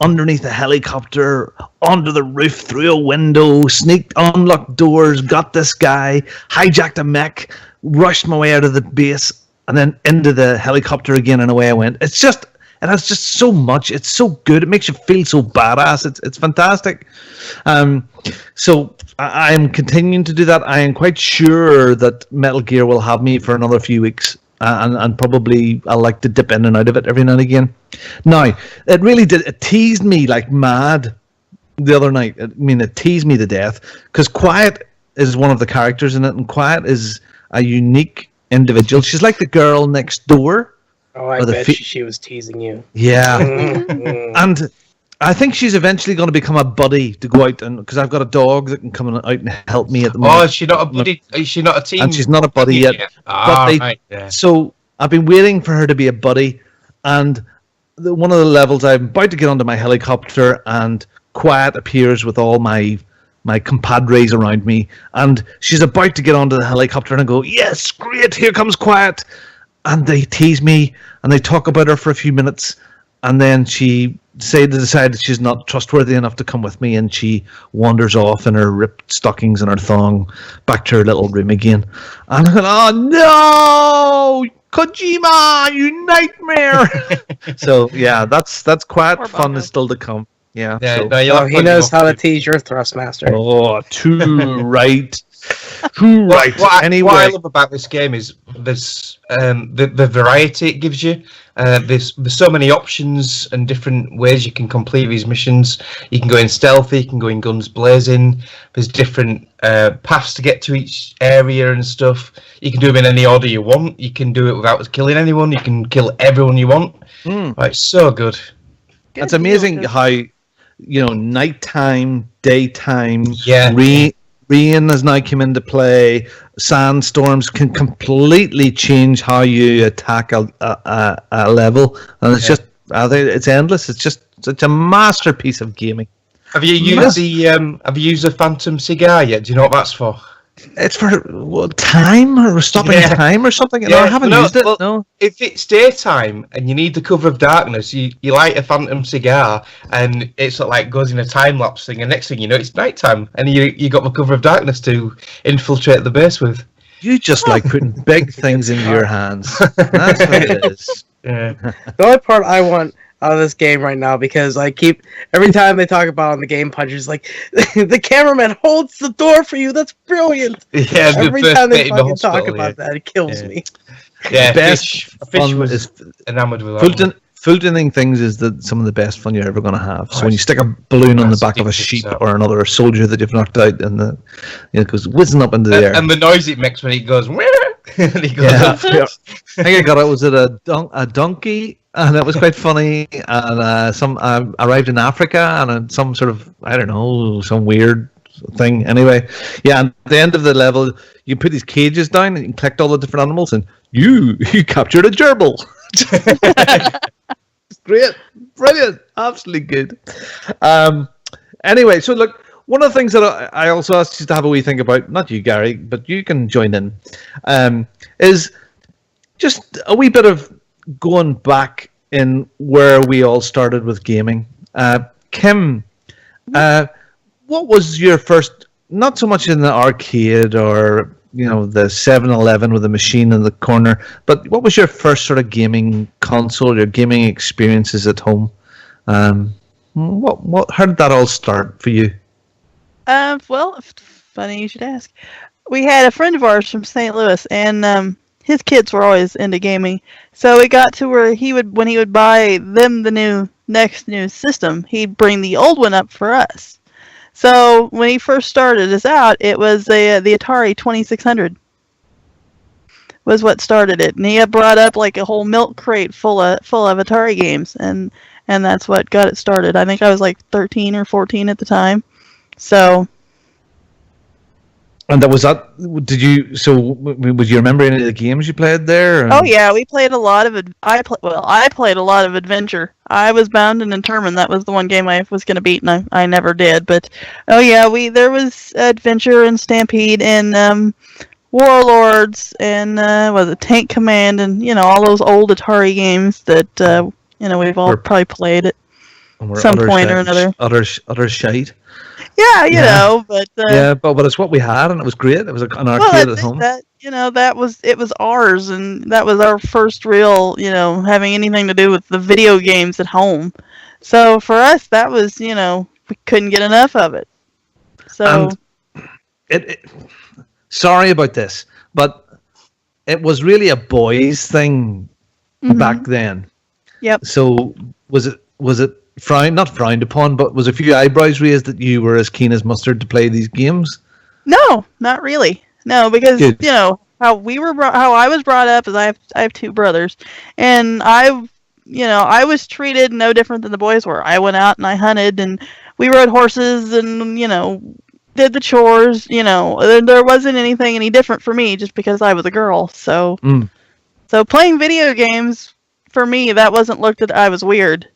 underneath a helicopter, onto the roof, through a window, sneaked, unlocked doors, got this guy, hijacked a mech, rushed my way out of the base, and then into the helicopter again, and away I went. It has just so much. It's so good. It makes you feel so badass. It's fantastic. So I am continuing to do that. I am quite sure that Metal Gear will have me for another few weeks. And probably I like to dip in and out of it every now and again. Now, it really did. It teased me like mad the other night. I mean, it teased me to death because Quiet is one of the characters in it, and Quiet is a unique individual. She's like the girl next door. Oh, I bet she was teasing you. Yeah, and I think she's eventually going to become a buddy to go out, and because I've got a dog that can come out and help me at the moment. Oh, is she not a buddy? Is she not a team? And she's not a buddy yet. So I've been waiting for her to be a buddy, and one of the levels I'm about to get onto my helicopter, and Quiet appears with all my compadres around me, and she's about to get onto the helicopter, and I go, yes, great, here comes Quiet, and they tease me, and they talk about her for a few minutes, and then she decided she's not trustworthy enough to come with me, and she wanders off in her ripped stockings and her thong back to her little room again. And I'm going, oh no, Kojima, you nightmare! So yeah, that's Quiet fun is still to come. Yeah. He knows how to tease your Thrustmaster. Oh, too right. Too right. What I love about this game is there's the variety it gives you. There's so many options and different ways you can complete these missions. You can go in stealthy, you can go in guns blazing. There's different paths to get to each area and stuff. You can do them in any order you want. You can do it without killing anyone. You can kill everyone you want. It's so good. It's amazing how, nighttime, daytime, rain has now come into play. Sandstorms can completely change how you attack a level, and it's just it's endless. It's just such a masterpiece of gaming. Have you used the Phantom Cigar yet? Do you know what that's for? It's for time or stopping time or something. No, I haven't used it. Well, no. If it's daytime and you need the cover of darkness, you light a Phantom Cigar and it's like goes in a time lapse thing, and next thing you know, it's nighttime and you got the cover of darkness to infiltrate the base with. You just like putting big things into your hands. That's what it is. Yeah. The only part I want out of this game right now, because I keep every time they talk about on the Game Punchers, like the cameraman holds the door for you. That's brilliant. Yeah, every time they fucking talk about that, it kills me. Yeah, Fish was enamored with that. Fultoning things is some of the best fun you're ever going to have. So when you stick a balloon on the back of a sheep or another soldier that you've knocked out, and it goes whizzing up into the air, and the noise it makes when it goes, and he goes. Yeah. I think I got it. Was it a donkey? And that was quite funny. And I arrived in Africa, and some sort of some weird thing. Anyway, yeah. And at the end of the level, you put these cages down, and you can collect all the different animals, and you captured a gerbil. Great, brilliant, absolutely good. Anyway, so look, one of the things that I also asked you to have a wee think about, not you, Gary, but you can join in, is just a wee bit of going back in where we all started with gaming. Kim, what was your first, not so much in the arcade or the 7-Eleven with a machine in the corner, but what was your first sort of gaming console, your gaming experiences at home? How did that all start for you? Well, funny you should ask. We had a friend of ours from St. Louis, and his kids were always into gaming. So it got to where when he would buy them the next new system, he'd bring the old one up for us. So when he first started us out, it was the Atari 2600 was what started it, and he had brought up like a whole milk crate full of Atari games, and that's what got it started. I think I was like 13 or 14 at the time. So. And that was that. Did you? So, would you remember any of the games you played there? Oh yeah, we played a lot of. I played a lot of Adventure. I was bound and determined that was the one game I was going to beat, and I never did. But oh yeah, there was Adventure and Stampede and Warlords and was it Tank Command and all those old Atari games that we've all probably played at some point or another. Other shite. Yeah, you know, but but it's what we had, and it was great. It was an arcade at home. It was ours, and that was our first real, having anything to do with the video games at home. So for us, that was, we couldn't get enough of it. So, and sorry about this, but it was really a boys' thing back then. Yep. So was it not frowned upon, but was a few eyebrows raised that you were as keen as mustard to play these games? No, not really. No, because how I was brought up is I have two brothers, and I was treated no different than the boys were. I went out and I hunted, and we rode horses, and did the chores. There wasn't anything any different for me just because I was a girl. So, so playing video games for me, that wasn't looked at. I was weird.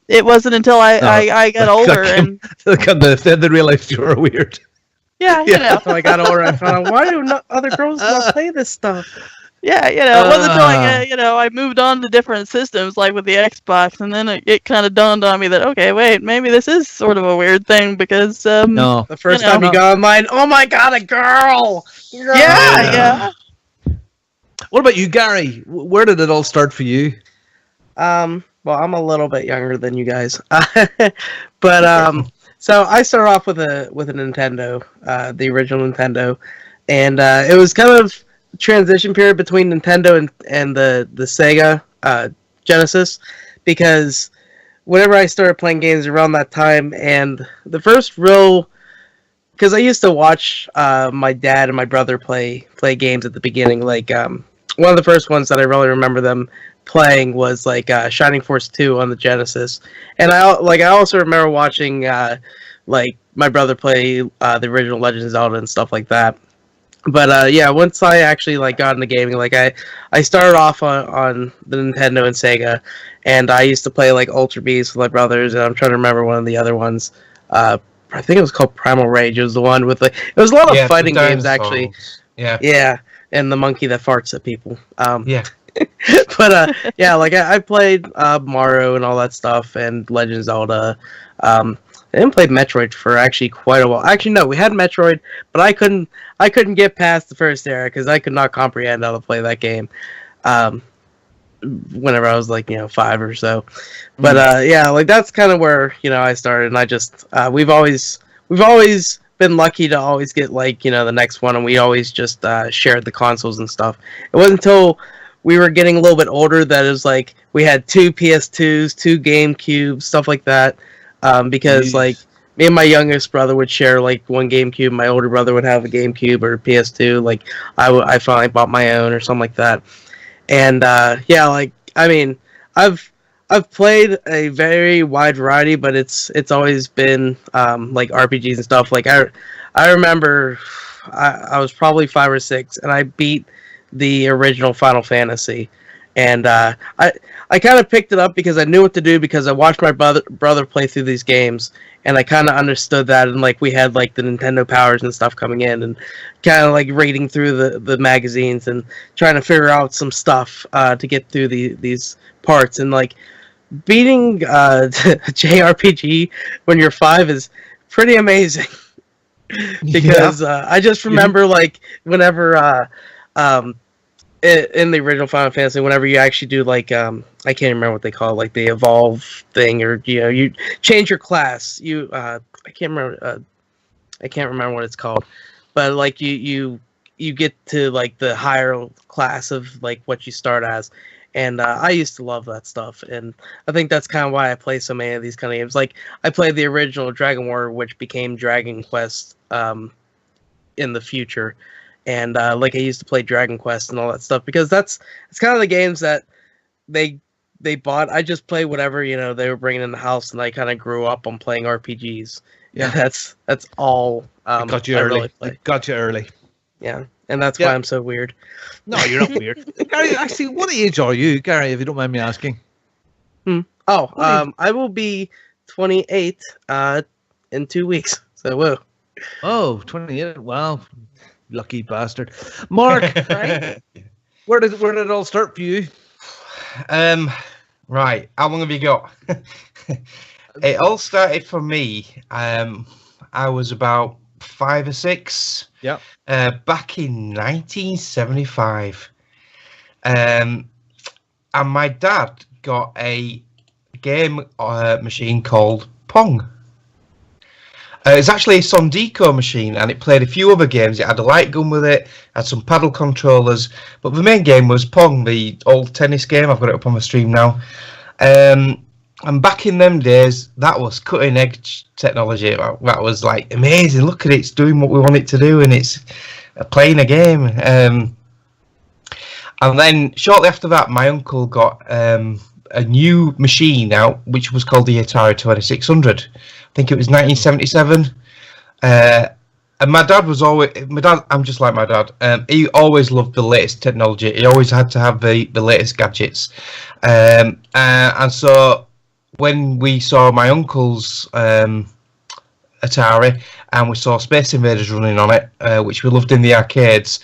It wasn't until I got older and they realized you were weird. Yeah, Until I got older, I found out, why do other girls not play this stuff? Yeah, it wasn't until I moved on to different systems, like with the Xbox, and then it kind of dawned on me that, okay, wait, maybe this is sort of a weird thing because no, the first time you got online, oh my god, a girl! Yeah. What about you, Gary? Where did it all start for you? Well, I'm a little bit younger than you guys, but so I started off with a Nintendo, the original Nintendo, and it was kind of a transition period between Nintendo and the Sega Genesis, because whenever I started playing games around that time, and the first real, because I used to watch my dad and my brother play games at the beginning, like one of the first ones that I really remember them playing was like Shining Force 2 on the Genesis, and I also remember watching like my brother play the original Legend of Zelda and stuff like that. But once I actually got into gaming, I started off on the Nintendo and Sega, and I used to play like Ultra Beast with my brothers, and I'm trying to remember one of the other ones. I think it was called Primal Rage. It was the one with it was a lot of fighting games actually. Yeah, and the monkey that farts at people. But I played Mario and all that stuff, and Legend of Zelda. I didn't play Metroid for actually quite a while. Actually, no, we had Metroid, but I couldn't get past the first era because I could not comprehend how to play that game. Whenever I was 5 or so, but that's kind of where I started, and I just we've always been lucky to always get the next one, and we always just shared the consoles and stuff. It wasn't until we were getting a little bit older that it was we had 2 PS2s, 2 GameCubes, stuff like that. Because me and my youngest brother would share one GameCube, my older brother would have a GameCube or a PS2. I finally bought my own or something like that. And I've played a very wide variety, but it's always been RPGs and stuff. I remember I was probably 5 or 6, and I beat the original Final Fantasy, and I kind of picked it up because I knew what to do because I watched my brother play through these games, and I kind of understood that, and we had the Nintendo powers and stuff coming in, and kind of reading through the magazines and trying to figure out some stuff to get through these parts, and beating JRPG when you're 5 is pretty amazing. Because I just remember whenever in the original Final Fantasy, whenever you actually do I can't remember what they call it, the evolve thing, or you change your class. I can't remember what it's called, but you get to the higher class of what you start as, And I used to love that stuff, and I think that's kind of why I play so many of these kind of games. Like, I played the original Dragon War, which became Dragon Quest in the future, and like I used to play Dragon Quest and all that stuff, because it's kind of the games that they bought. I just play whatever, you know, they were bringing in the house, and I kind of grew up on playing RPGs. Yeah, that's all. Got you I early. really play. Got you early. Yeah, and that's why I'm so weird. No, you're not weird. Gary, actually, what age are you, Gary, if you don't mind me asking? I will be 28 in 2 weeks. So, whoa. Oh, 28. Wow. Lucky bastard. Mark, where did it all start for you? Right. How long have you got? It all started for me. I was about 5 or 6. Yeah. Back in 1975. And my dad got a game machine called Pong. It's actually a Sondico machine, and it played a few other games. It had a light gun with it, had some paddle controllers, but the main game was Pong, the old tennis game. I've got it up on the stream now. And back in them days, that was cutting edge technology. That was like amazing. Look at it, it's doing what we want it to do, and it's playing a game. And then shortly after that, my uncle got a new machine out, which was called the Atari 2600. I think it was 1977. And my dad was always, I'm just like my dad. He always loved the latest technology. He always had to have the latest gadgets. And so when we saw my uncle's Atari and we saw Space Invaders running on it, which we loved in the arcades,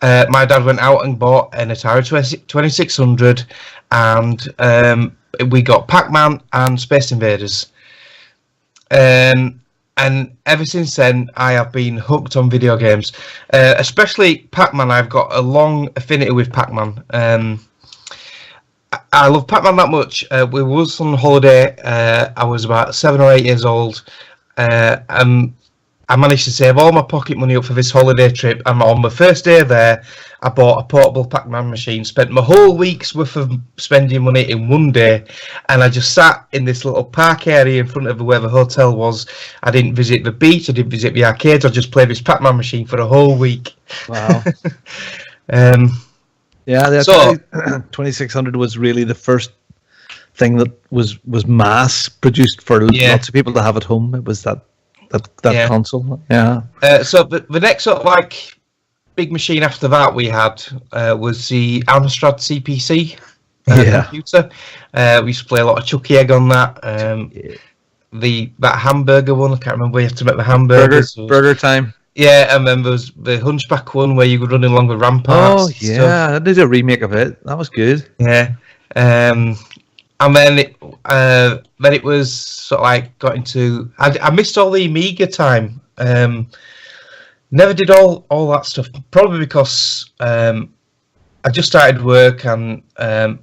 my dad went out and bought an Atari 2600, and we got Pac-Man and Space Invaders. And ever since then, I have been hooked on video games, especially Pac-Man. I've got a long affinity with Pac-Man. I love Pac-Man that much. We was on holiday. I was about 7 or 8 years old. I managed to save all my pocket money up for this holiday trip. And on the first day there, I bought a portable Pac-Man machine. Spent my whole week's worth of spending money in one day. And I just sat in this little park area in front of where the hotel was. I didn't visit the beach. I didn't visit the arcades. I just played this Pac-Man machine for a whole week. Wow. Yeah, the 2600 was really the first thing that was mass produced for lots of people to have at home. It was that console. Yeah. So the next sort of like big machine after that we had was the Amstrad CPC computer. We used to play a lot of Chucky Egg on that. That hamburger one, I can't remember where you have to make the hamburgers. Burger Time. Yeah, and then there was the Hunchback one where you were running along the ramparts. Oh yeah, I did a remake of it. That was good. Yeah. And then it was sort of like got into. I missed all the Amiga time. Never did all that stuff. Probably because I just started work and I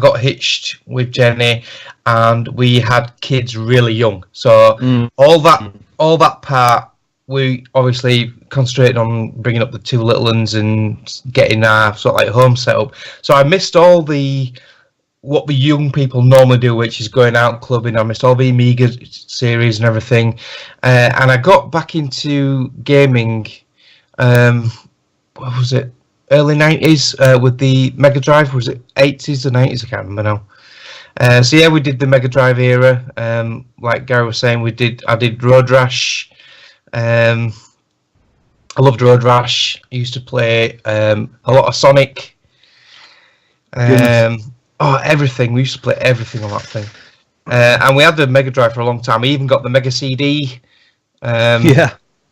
got hitched with Jenny, and we had kids really young. So all that part, we obviously concentrated on bringing up the two little ones and getting our sort of like home set up. So I missed all what the young people normally do, which is going out clubbing. I missed all the Amiga series and everything. And I got back into gaming, what was it, early 90s with the Mega Drive. Was it 80s or 90s? I can't remember now. So yeah, we did the Mega Drive era. Like Gary was saying, I did Road Rash. I loved Road Rash. I used to play a lot of Sonic. Everything. We used to play everything on that thing. And we had the Mega Drive for a long time. We even got the Mega CD.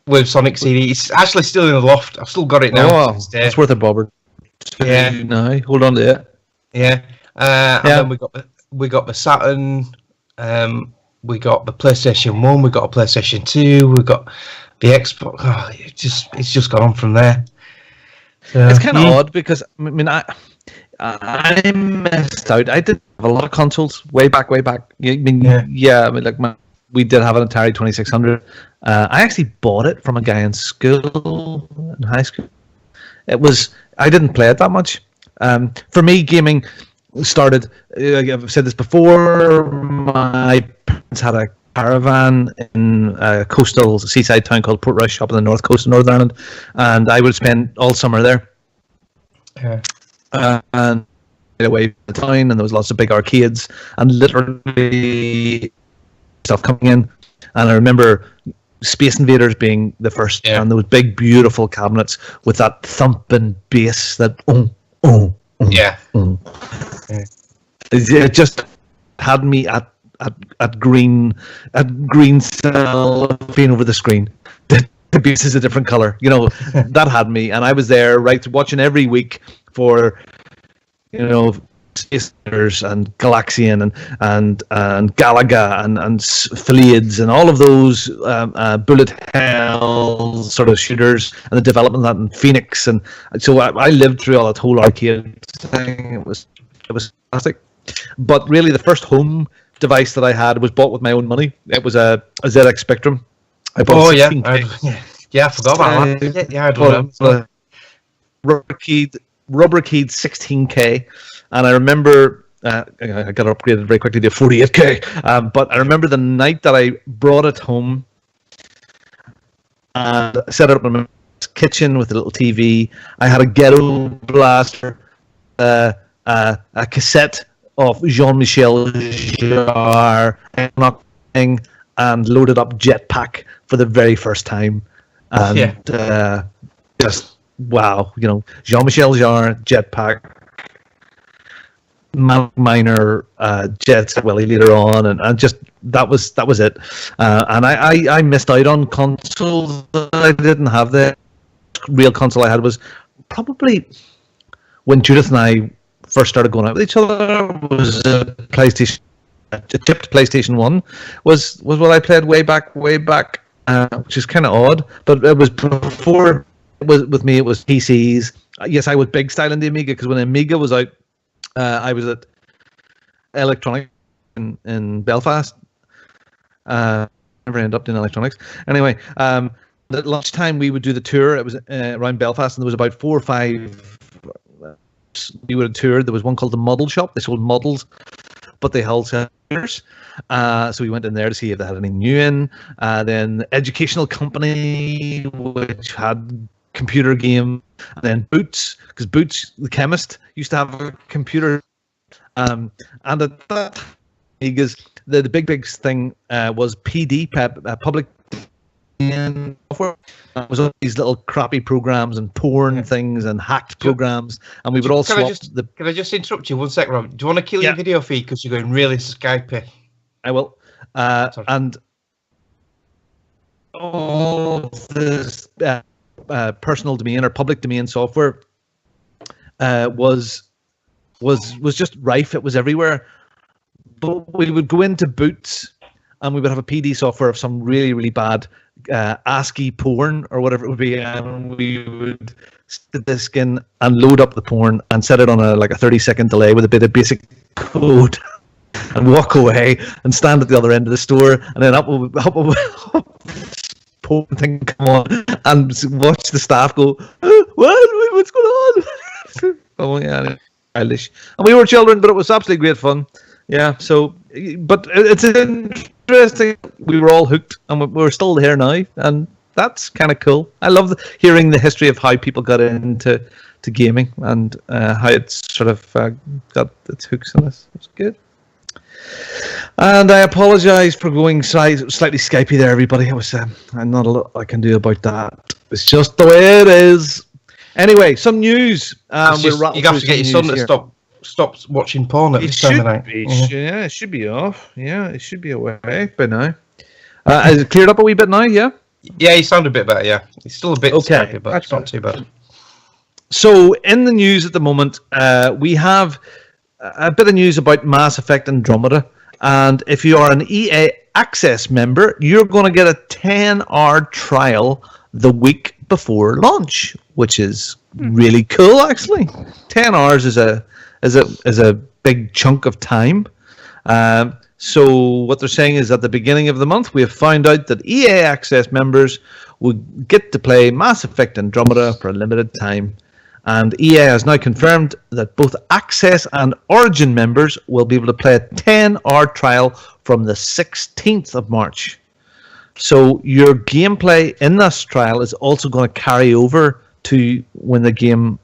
With Sonic CD. It's actually still in the loft. I've still got it now. Oh, it's worth a bobber. Yeah. No, hold on to it. Yeah. And then we got the Saturn. We got the PlayStation 1. We got a PlayStation 2. We got the Xbox. Oh, it's just gone on from there. So, it's kind of odd because I mean I missed out. I did have a lot of consoles way back. I mean, we did have an Atari 2600. I actually bought it from a guy in school, in high school. I didn't play it that much, For me, gaming started. I've said this before. My parents had a caravan in a coastal seaside town called Portrush up on the north coast of Northern Ireland, and I would spend all summer there. And away from the town, and there was lots of big arcades, and literally stuff coming in. And I remember Space Invaders being the first, and those big, beautiful cabinets with that thumping bass that It just had me at green cell being over the screen. The bass is a different color, that had me, and I was there watching every week for Space Invaders and Galaxian and Galaga and Philiades and all of those bullet hell sort of shooters, and the development of that in Phoenix, and so I lived through all that whole arcade thing. It was fantastic. But really, the first home device that I had was bought with my own money. It was a ZX Spectrum. I bought I forgot about that. I remember. Rubber keyed 16K, and I remember I got upgraded very quickly to 48K. But I remember the night that I brought it home and set it up in my kitchen with a little TV. I had a ghetto blaster, a cassette of Jean-Michel Jarre, and loaded up Jetpack for the very first time, and just wow, Jean-Michel Jarre, Jetpack, Miner, Jet Set Willy later on, and just that was it. And I missed out on consoles. I didn't have. The real console I had was probably when Judith and I first started going out with each other. Was a PlayStation, a chipped PlayStation 1 was what I played way back, which is kind of odd. But it was before. With me, it was PCs. Yes, I was big style in the Amiga, because when Amiga was out, I was at Electronics in Belfast. Never ended up doing electronics. Anyway, at lunchtime we would do the tour. It was around Belfast, and there was about 4 or 5. We would have toured. There was one called the Model Shop. They sold models, but they held centers. So we went in there to see if they had any new in. Then the Educational Company, which had computer game, and then Boots, because Boots, the chemist, used to have a computer. And at that, the big thing was PD, public software. It was all these little crappy programs and porn things and hacked programs, and we would all swap. Can I just interrupt you 1 second, Rob? Do you want to kill your video feed because you're going really Skypey? I will. And all this personal domain or public domain software was just rife. It was everywhere. But we would go into Boots, and we would have a PD software of some really, really bad ASCII porn or whatever it would be, and we would stick the disc in and load up the porn and set it on a 30-second delay with a bit of basic code. And walk away and stand at the other end of the store, and then up porn thing come on, and watch the staff go, what's going on? Oh yeah, childish. And we were children, but it was absolutely great fun. Yeah. So, but it's interesting. We were all hooked, and we're still here now, and that's kind of cool. I love hearing the history of how people got into gaming and how it's sort of got its hooks in us. It's good. And I apologise for going slightly Skypey there, everybody. I'm not a lot I can do about that. It's just the way it is. Anyway, some news. You have to get your son to stop watching porn at this time of night. Yeah, it should be off. Yeah, it should be away by now. Has it cleared up a wee bit now? Yeah. Yeah, he sounded a bit better. Yeah, he's still a bit Skypey, but it's not too bad. So, in the news at the moment, we have a bit of news about Mass Effect Andromeda. And if you are an EA Access member, you're going to get a 10-hour trial the week before launch, which is really cool, actually. 10 hours is a big chunk of time. So what they're saying is at the beginning of the month, we have found out that EA Access members will get to play Mass Effect Andromeda for a limited time. And EA has now confirmed that both Access and Origin members will be able to play a 10-hour trial from the 16th of March. So your gameplay in this trial is also going to carry over to when the game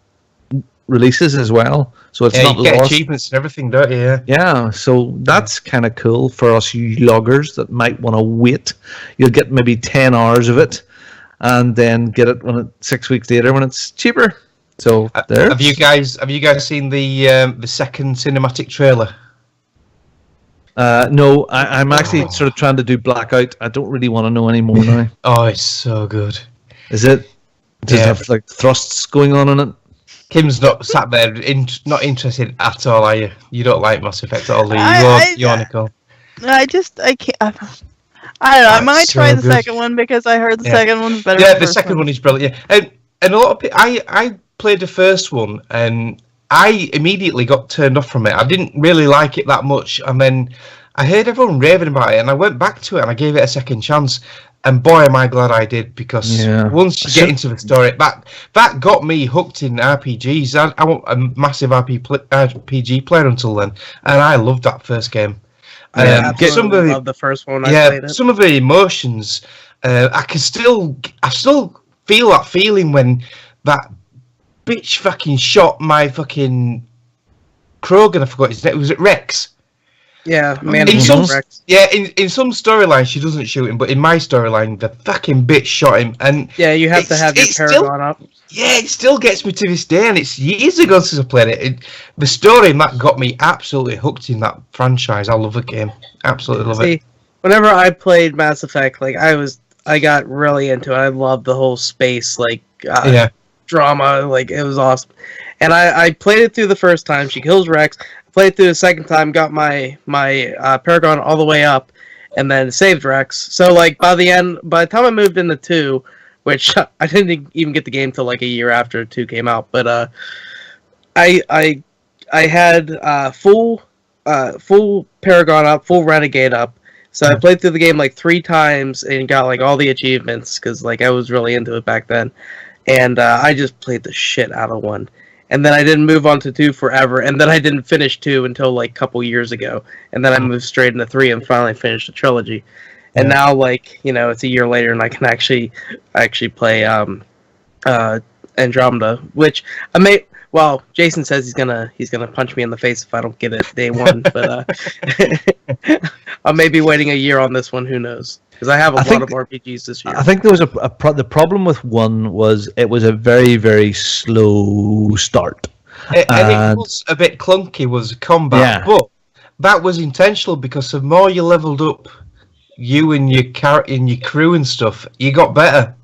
releases as well. So it's not you get lost. achievements and everything, don't you? Yeah, so that's kind of cool for us you loggers that might want to wait. You'll get maybe 10 hours of it, and then get it 6 weeks later when it's cheaper. So there. Have you guys seen the second cinematic trailer? No, I'm actually sort of trying to do blackout. I don't really want to know anymore now. Oh, it's so good. Is it? Does it have like thrusts going on in it? Kim's not sat there, not interested at all, are you? You don't like Mass Effect at all, do you? You are, Nicole. I can't. I don't know. I might try the second one because I heard the second one's better. Yeah, than the second one is brilliant. Yeah. And a lot of people, I played the first one and I immediately got turned off from it. I didn't really like it that much, and then I heard everyone raving about it, and I went back to it and I gave it a second chance. And boy, am I glad I did, because once you get into the story, that got me hooked in RPGs. I want a massive RPG player until then, and I loved that first game. I love the first one. I played it. Some of the emotions, I still feel that feeling when that bitch fucking shot my fucking Krogan. I forgot his name. Was it Rex? Yeah, man. In some storylines she doesn't shoot him, but in my storyline the fucking bitch shot him. And yeah, you have to have your Paragon up. Yeah, it still gets me to this day, and it's years ago since I played it. The story in that got me absolutely hooked in that franchise. I love the game, absolutely love it. Whenever I played Mass Effect, like I got really into it. I loved the whole space drama. Like, it was awesome. And I played it through the first time. She kills Rex. Played through the second time, got my Paragon all the way up, and then saved Rex. So like by the time I moved into 2, which I didn't even get the game till like a year after 2 came out, but I had full Paragon up, full Renegade up. So I played through the game like 3 times and got like all the achievements because like I was really into it back then, and I just played the shit out of 1. And then I didn't move on to 2 forever, and then I didn't finish 2 until like a couple years ago, and then I moved straight into 3 and finally finished the trilogy. And now, like, you know, it's a year later, and I can actually play Andromeda, which I may. Well, Jason says he's gonna punch me in the face if I don't get it day 1, but I may be waiting a year on this one. Who knows? Because I have a lot of RPGs this year. I think there was the problem with 1 was it was a very, very slow start. It was a bit clunky, was combat, but that was intentional because the more you leveled up, you and your crew and stuff, you got better.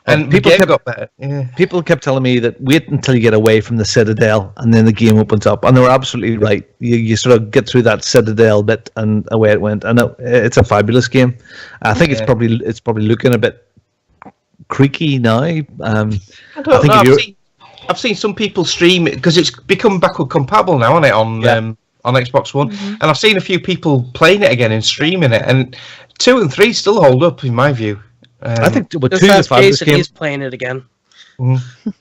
And people got better. Yeah. People kept telling me that wait until you get away from the Citadel and then the game opens up, and they were absolutely right. You sort of get through that Citadel bit and away it went. And it's a fabulous game. I think it's probably looking a bit creaky now. I've seen some people stream it because it's become backward compatible now, isn't it, on Xbox One? And I've seen a few people playing it again and streaming it, and 2 and 3 still hold up in my view. I think 2 is a fabulous game. He's playing it again.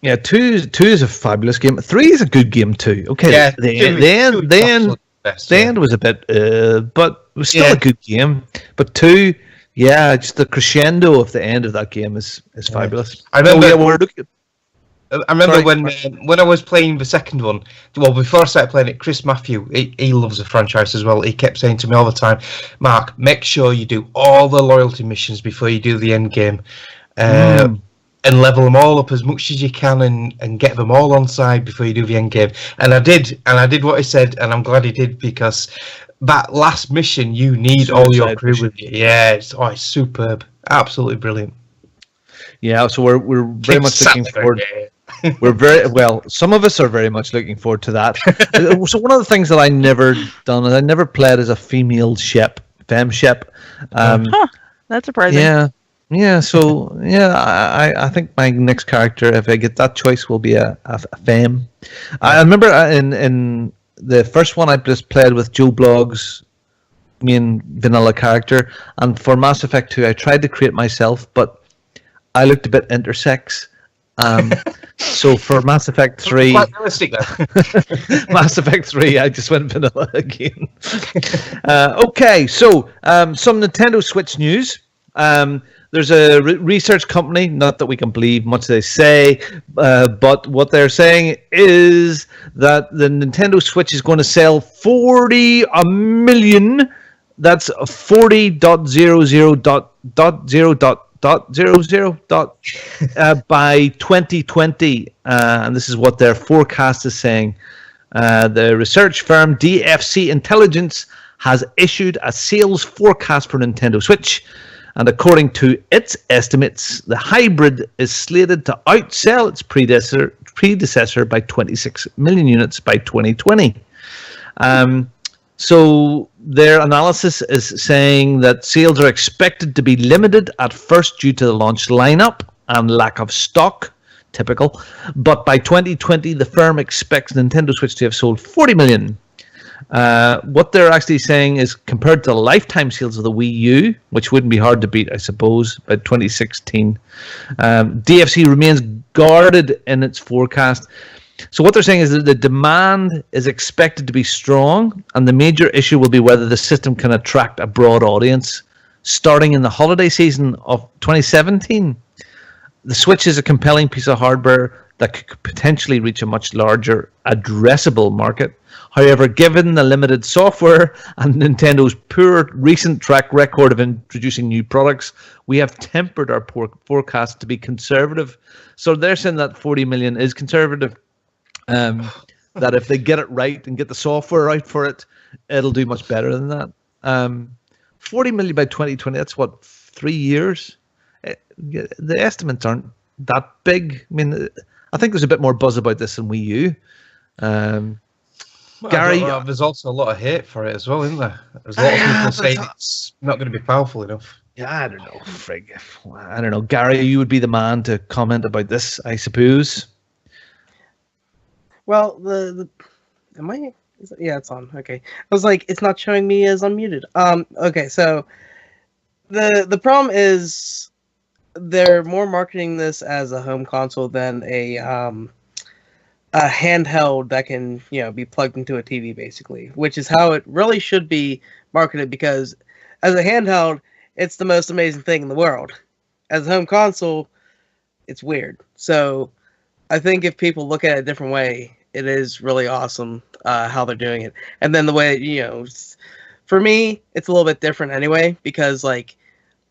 Yeah, 2 is a fabulous game. 3 is a good game too. Okay, the end was a bit, but it was still a good game. But 2, just the crescendo of the end of that game is fabulous. I remember when I was playing the second one. Well, before I started playing it, Chris Matthew, he loves the franchise as well. He kept saying to me all the time, "Mark, make sure you do all the loyalty missions before you do the end game, and level them all up as much as you can, and get them all on side before you do the end game." And I did what he said, and I'm glad he did, because that last mission, you need all your crew with you. Yeah, it's superb, absolutely brilliant. Yeah, so we're very much looking forward. We're very well. Some of us are very much looking forward to that. So one of the things that I never done is I never played as a female femme ship. That's surprising. Yeah. So I think my next character, if I get that choice, will be a femme. I remember in the first one I just played with Joe Blogg's main vanilla character, and for Mass Effect 2 I tried to create myself, but I looked a bit intersex. So for Mass Effect 3, Quite realistic then. Mass Effect 3, I just went vanilla again. Okay, so some Nintendo Switch news. There's a research company, not that we can believe much they say, but what they're saying is that the Nintendo Switch is going to sell 40 million. That's 40.00.00.00 by 2020, and this is what their forecast is saying. The research firm DFC Intelligence has issued a sales forecast for Nintendo Switch, and according to its estimates, the hybrid is slated to outsell its predecessor by 26 million units by 2020. So their analysis is saying that sales are expected to be limited at first due to the launch lineup and lack of stock, typical. But by 2020, the firm expects Nintendo Switch to have sold 40 million. What they're actually saying is compared to the lifetime sales of the Wii U, which wouldn't be hard to beat, I suppose, by 2016, DFC remains guarded in its forecast. So what they're saying is that the demand is expected to be strong, and the major issue will be whether the system can attract a broad audience. Starting in the holiday season of 2017, the Switch is a compelling piece of hardware that could potentially reach a much larger addressable market. However, given the limited software and Nintendo's poor recent track record of introducing new products, we have tempered our forecast to be conservative. So they're saying that 40 million is conservative. That if they get it right and get the software right for it, it'll do much better than that. 40 million by 2020, that's what, 3 years? The estimates aren't that big. I mean, I think there's a bit more buzz about this than Wii U. Gary, there's also a lot of hate for it as well, isn't there? There's a lot of people saying it's not going to be powerful enough. Yeah, I don't know, frig. I don't know. Gary, you would be the man to comment about this, I suppose. Well, am I? Yeah, it's on. Okay, I was like, it's not showing me as unmuted. Okay, so the problem is they're more marketing this as a home console than a handheld that can be plugged into a TV, basically, which is how it really should be marketed. Because as a handheld, it's the most amazing thing in the world. As a home console, it's weird. So I think if people look at it a different way, it is really awesome how they're doing it. And then the way, for me, it's a little bit different anyway, because like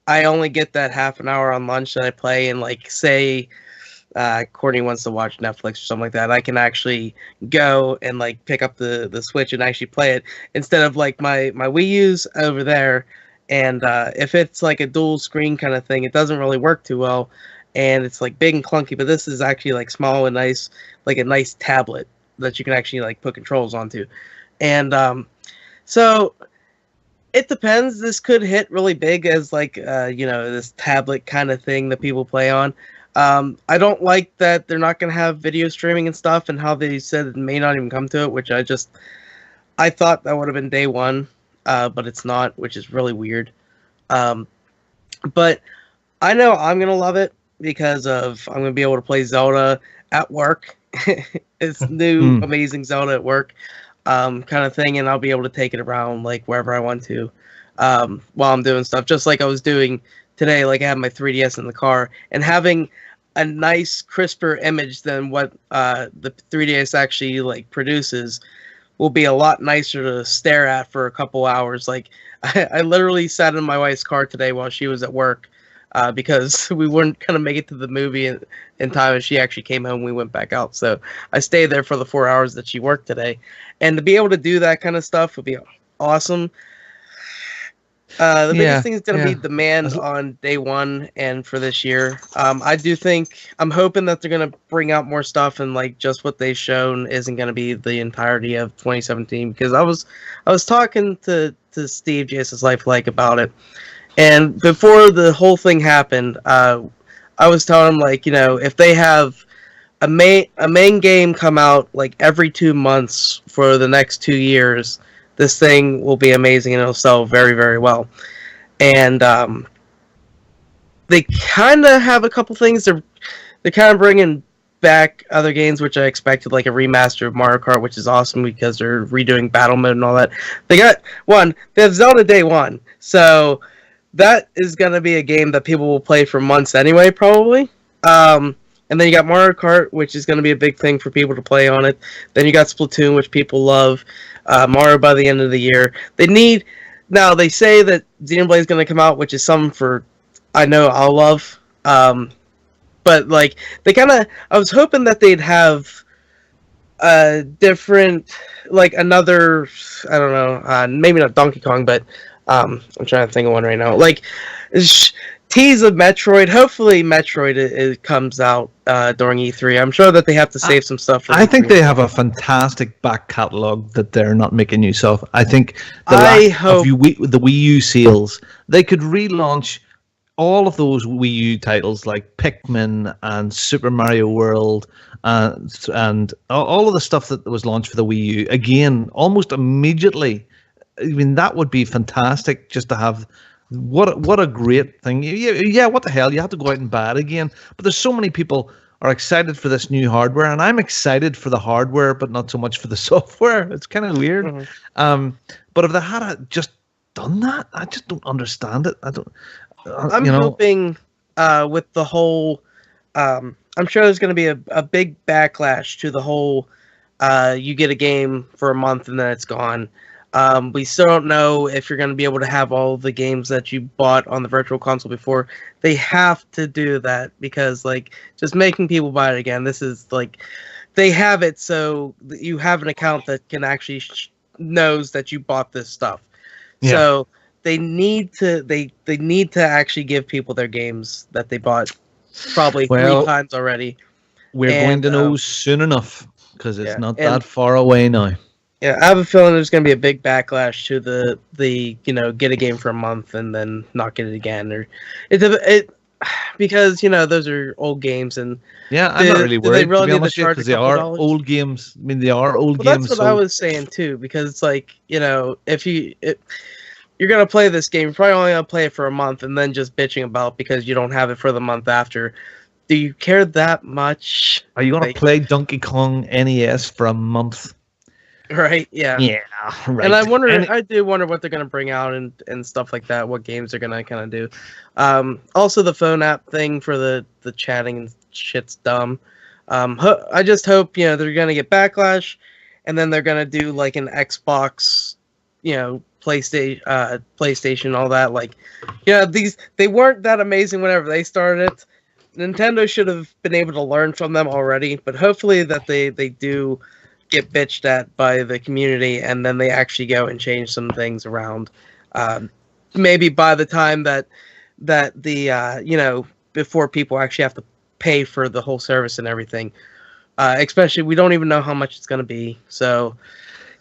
I only get that half an hour on lunch that I play, and like say Courtney wants to watch Netflix or something like that, I can actually go and like pick up the Switch and actually play it instead of like my Wii U's over there. And if it's like a dual screen kind of thing, it doesn't really work too well. And it's like big and clunky, but this is actually like small and nice, like a nice tablet that you can actually like put controls onto. And so it depends. This could hit really big as like this tablet kind of thing that people play on. I don't like that they're not going to have video streaming and stuff, and how they said it may not even come to it, which I thought that would have been day one, but it's not, which is really weird. But I know I'm going to love it, because I'm going to be able to play Zelda at work. It's new, amazing Zelda at work kind of thing, and I'll be able to take it around like wherever I want to while I'm doing stuff, just like I was doing today. Like I have my 3DS in the car, and having a nice, crisper image than what the 3DS actually like produces will be a lot nicer to stare at for a couple hours. Like I literally sat in my wife's car today while she was at work, because we weren't going to make it to the movie in time, and she actually came home and we went back out. So I stayed there for the 4 hours that she worked today. And to be able to do that kind of stuff would be awesome. The biggest thing is going to be demand on day one and for this year. I'm hoping that they're going to bring out more stuff, and like just what they've shown isn't going to be the entirety of 2017. Because I was talking to Steve JS's Lifelike about it. And before the whole thing happened, I was telling him, like, if they have a main game come out like every 2 months for the next 2 years, this thing will be amazing and it'll sell very, very well. And they kind of have a couple things. They're kind of bringing back other games, which I expected, like a remaster of Mario Kart, which is awesome because they're redoing battle mode and all that. They have Zelda Day One, so that is going to be a game that people will play for months anyway, probably. And then you got Mario Kart, which is going to be a big thing for people to play on it. Then you got Splatoon, which people love. Mario by the end of the year. Now they say that Xenoblade is going to come out, which is something I know I'll love. But like I was hoping that they'd have a different, like another, I don't know, maybe not Donkey Kong, but I'm trying to think of one right now. Like tease of Metroid. Hopefully Metroid it comes out during E3. I'm sure that they have to save some stuff for I E3. think they have a fantastic back catalogue that they're not making use of. I think the Wii U sales, they could relaunch all of those Wii U titles like Pikmin and Super Mario World and all of the stuff that was launched for the Wii U again almost immediately. I mean, that would be fantastic just to have. What a great thing. Yeah, what the hell? You have to go out and buy it again. But there's so many people are excited for this new hardware, and I'm excited for the hardware, but not so much for the software. It's kind of weird. Mm-hmm. But if they had just done that, I just don't understand it. I'm hoping with the whole... I'm sure there's going to be a big backlash to the whole you get a game for a month and then it's gone. We still don't know if you're going to be able to have all the games that you bought on the virtual console before. They have to do that because, like, just making people buy it again. This is like they have it so that you have an account that can actually knows that you bought this stuff. Yeah. So they need to actually give people their games that they bought probably 3 times already. We're going to know soon enough because it's not that far away now. Yeah, I have a feeling there's going to be a big backlash to the get a game for a month and then not get it again, or because those are old games and I'm not really worried. They really need to charge because they are old games. I mean, they are old games. That's what I was saying too, because it's like if you're gonna play this game, you're probably only gonna play it for a month and then just bitching about because you don't have it for the month after. Do you care that much? Are you gonna play Donkey Kong NES for a month? Right. Yeah. Yeah. Right. And I do wonder what they're gonna bring out and stuff like that. What games they're gonna kind of do. Also, the phone app thing for the chatting and shit's dumb. I just hope they're gonna get backlash, and then they're gonna do like an Xbox, PlayStation, all that. Like, they weren't that amazing whenever they started. Nintendo should have been able to learn from them already, but hopefully that they do get bitched at by the community, and then they actually go and change some things around. Maybe by the time that the before people actually have to pay for the whole service and everything. Especially, we don't even know how much it's going to be. So,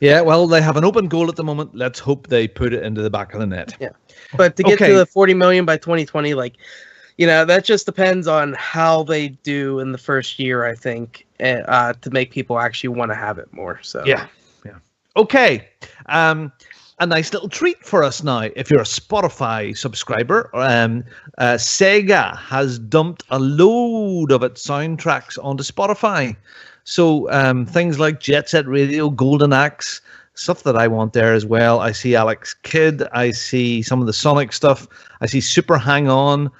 yeah, well, they have an open goal at the moment. Let's hope they put it into the back of the net. Yeah, but to get to the 40 million by 2020, that just depends on how they do in the first year, I think, to make people actually want to have it more. So yeah. Okay, a nice little treat for us now. If you're a Spotify subscriber, Sega has dumped a load of its soundtracks onto Spotify. So things like Jet Set Radio, Golden Axe, stuff that I want there as well. I see Alex Kidd. I see some of the Sonic stuff. I see Super Hang On.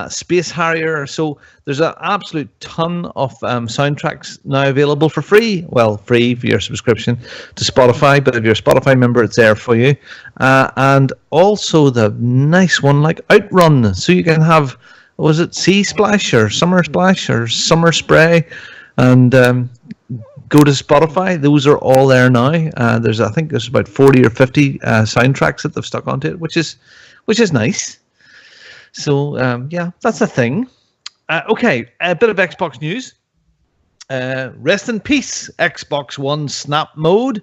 Space Harrier. So there's an absolute ton of soundtracks now available for free. Well, free for your subscription to Spotify, but if you're a Spotify member, it's there for you. And also the nice one like Outrun. So you can have, was it Sea Splash or Summer Splash or Summer Spray? And go to Spotify. Those are all there now. I think there's about 40 or 50 soundtracks that they've stuck onto it, which is nice. So, that's a thing. Okay, a bit of Xbox news. Rest in peace, Xbox One Snap Mode.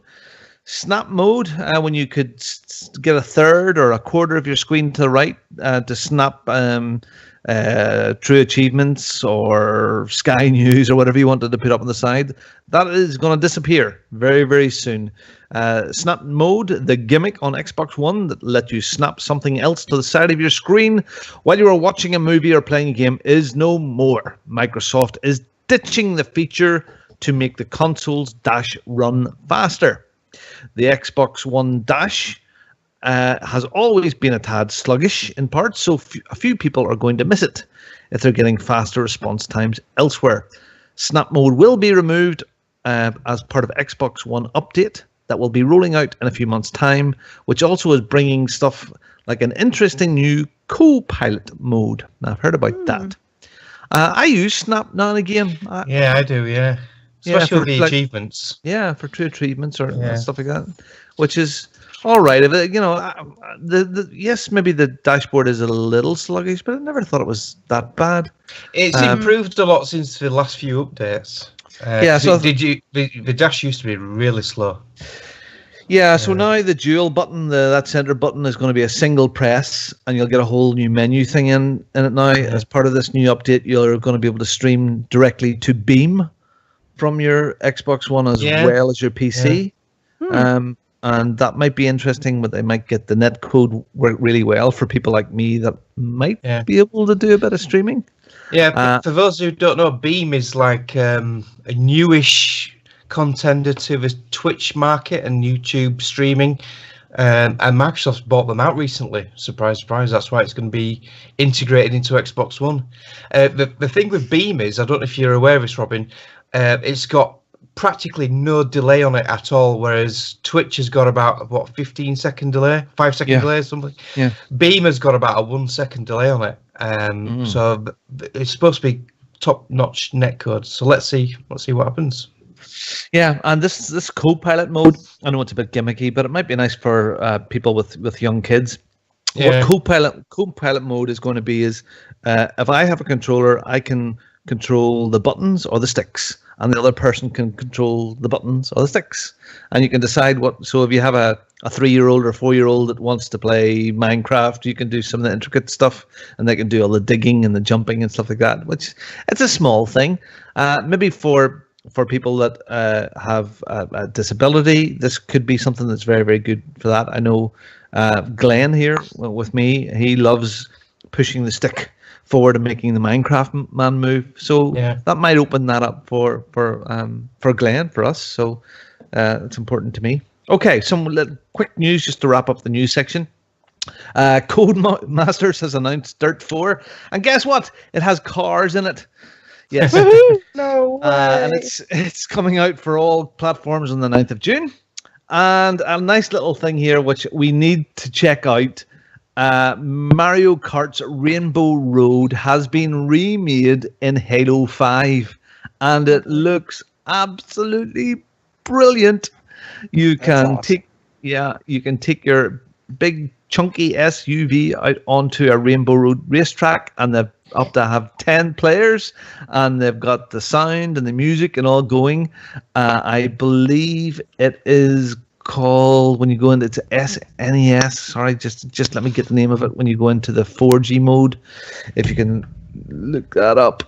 Snap Mode, when you could get a third or a quarter of your screen to the right to snap True Achievements or Sky News or whatever you wanted to put up on the side. That is going to disappear very, very soon. Snap Mode, the gimmick on Xbox One that let you snap something else to the side of your screen while you are watching a movie or playing a game, is no more. Microsoft is ditching the feature to make the console's dash run faster. The Xbox One Dash has always been a tad sluggish in parts, so a few people are going to miss it if they're getting faster response times elsewhere. Snap mode will be removed as part of Xbox One update that will be rolling out in a few months' time, which also is bringing stuff like an interesting new co-pilot mode. Now, I've heard about that. I use Snap now and again. Yeah, I do, yeah. Especially with the achievements. Yeah, for true achievements or stuff like that, which is all right. If it, yes, maybe the dashboard is a little sluggish, but I never thought it was that bad. It's improved a lot since the last few updates. The dash used to be really slow. Yeah, so now the dual button, that center button, is going to be a single press, and you'll get a whole new menu thing in it now. As part of this new update, you're going to be able to stream directly to Beam from your Xbox One as well as your PC. And that might be interesting, but they might get the netcode work really well for people like me that might be able to do a bit of streaming. Yeah, for those who don't know, Beam is like a newish contender to the Twitch market and YouTube streaming, and Microsoft bought them out recently. Surprise, surprise. That's why it's going to be integrated into Xbox One. The thing with Beam is, I don't know if you're aware of this, Robin, it's got practically no delay on it at all, whereas Twitch has got about 15-second delay, 5-second delay or something. Yeah, Beam has got about a 1-second delay on it. So it's supposed to be top-notch netcode. So let's see what happens. Yeah, and this co-pilot mode, I know it's a bit gimmicky, but it might be nice for people with young kids. Yeah. What co-pilot mode is going to be is if I have a controller, I can control the buttons or the sticks, and the other person can control the buttons or the sticks, and you can decide what. So if you have a 3-year-old or 4-year-old that wants to play Minecraft, you can do some of the intricate stuff, and they can do all the digging and the jumping and stuff like that. Which it's a small thing, maybe for people that have a disability, this could be something that's very, very good for that. I know Glenn here with me, he loves pushing the stick forward and making the Minecraft man move. So that might open that up for Glenn, for us. So it's important to me. Okay, some quick news just to wrap up the news section. Codemasters has announced Dirt 4, and guess what? It has cars in it. Yes. No way. And it's coming out for all platforms on the 9th of June. And a nice little thing here, which we need to check out. Mario Kart's Rainbow Road has been remade in Halo 5. And it looks absolutely brilliant. You can take your big chunky SUV out onto a Rainbow Road racetrack, and they've up to have 10 players, and they've got the sound and the music and all going. I believe it is called, when you go into, it's SNES. Sorry, just let me get the name of it. When you go into the 4G mode, if you can look that up.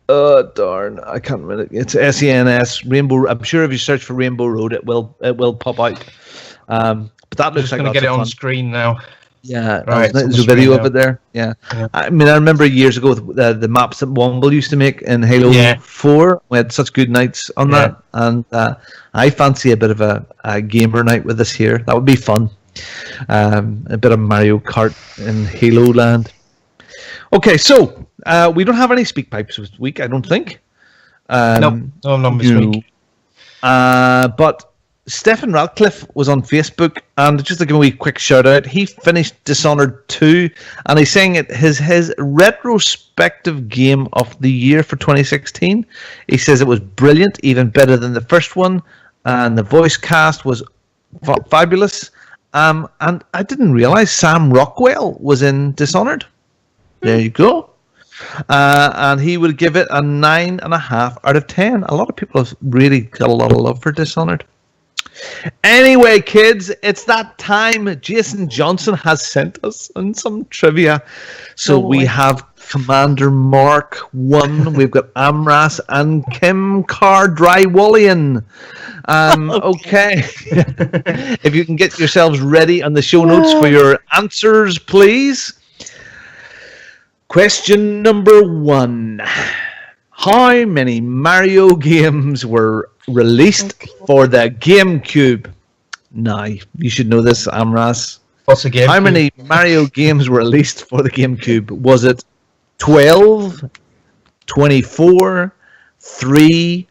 Darn, I can't remember. It's SNES Rainbow. I'm sure if you search for Rainbow Road, it will pop out. But that looks like going to get it on screen now. Yeah, right. There's a video of it there. Yeah. I mean, I remember years ago the maps that Womble used to make in Halo 4. We had such good nights on that, and I fancy a bit of a gamer night with this here. That would be fun. A bit of Mario Kart in Halo Land. Okay, so we don't have any speak pipes this week, I don't think. No, not this week. But Stephen Radcliffe was on Facebook, and just to give a wee quick shout out, he finished Dishonored 2, and he's saying it his retrospective game of the year for 2016. He says it was brilliant, even better than the first one, and the voice cast was fabulous. And I didn't realize Sam Rockwell was in Dishonored. There you go. And he would give it a 9.5 out of 10. A lot of people have really got a lot of love for Dishonored. Anyway, kids, it's that time. Jason Johnson has sent us on some trivia. So we have Commander Mark 1, we've got Amras, and Kim Kardrywallian. Okay. If you can get yourselves ready on the show notes for your answers, please. Question number 1. How many Mario games were released for the GameCube? Now, you should know this, Amras. What's a game? How many Mario games were released for the GameCube? Was it 12, 24, 3,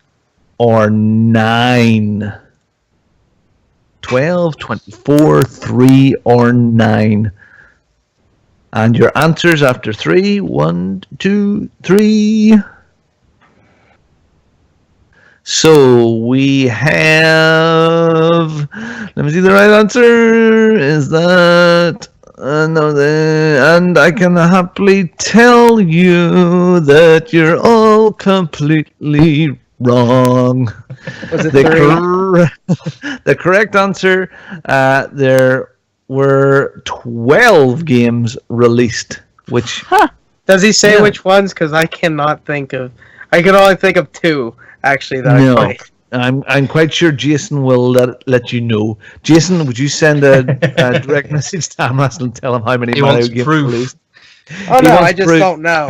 or 9? 12, 24, 3, or 9. And your answers after 3. 1, 2, 3. So we have. Let me see the right answer. Is that. No, and I can happily tell you that you're all completely wrong. Was it The correct answer, there were 12 games released, which... Does he say Yeah. which ones? Because I cannot think of... I can only think of 2, actually, that I No, played. I'm quite sure Jason will let you know. Jason, would you send a direct message to Amras and tell him how many He Mario wants games proof. released? Oh, He no, wants I just proof. don't know.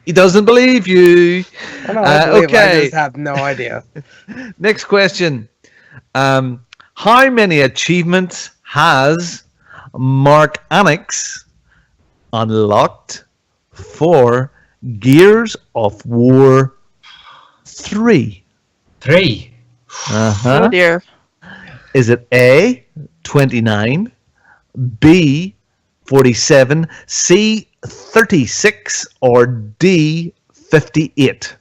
He doesn't believe you. I don't believe it, I Okay. just have no idea. Next question. How many achievements has Mark Annex unlocked for Gears of War 3? 3. Uh-huh. Oh dear. Is it A, 29, B, 47, C, 36, or D, 58?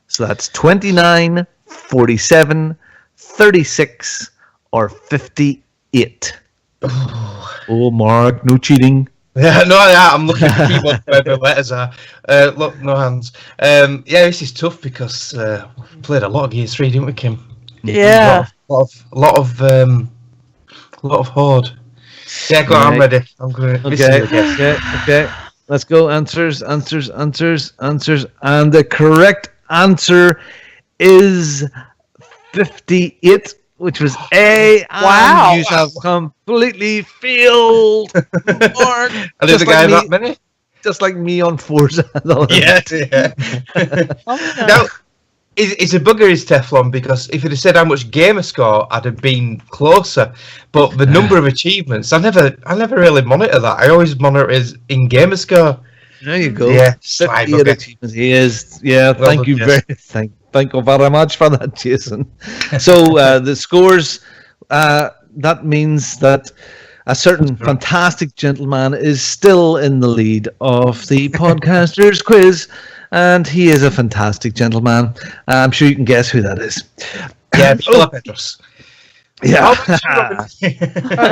So that's 29, 47, 36, or 58. Oh, Mark, no cheating. Yeah, no, I'm looking at the keyboard where the letters are. Look, no hands. Yeah, this is tough because we played a lot of Gears 3, didn't we, Kim? Yeah. A lot of Horde. Yeah, go on, I'm ready. I'm going. Okay. Let's go. Answers. And the correct answer is 58, which was A. Wow. And you have completely failed. Mark. I did the guy that many. Just like me on Forza. Yeah. Oh, yeah. Now, it's a bugger is Teflon because if it had said how much gamer score, I'd have been closer. But the number of achievements, I never really monitor that. I always monitor it as in gamer score. There you go. Yeah, 58 achievements. He is. Yeah, Well thank done, you Jason. thank you very much for that, Jason. So the scores, that means that a certain fantastic gentleman is still in the lead of the podcasters quiz, and he is a fantastic gentleman. I'm sure you can guess who that is. Yeah, Pedros. Yeah. Oh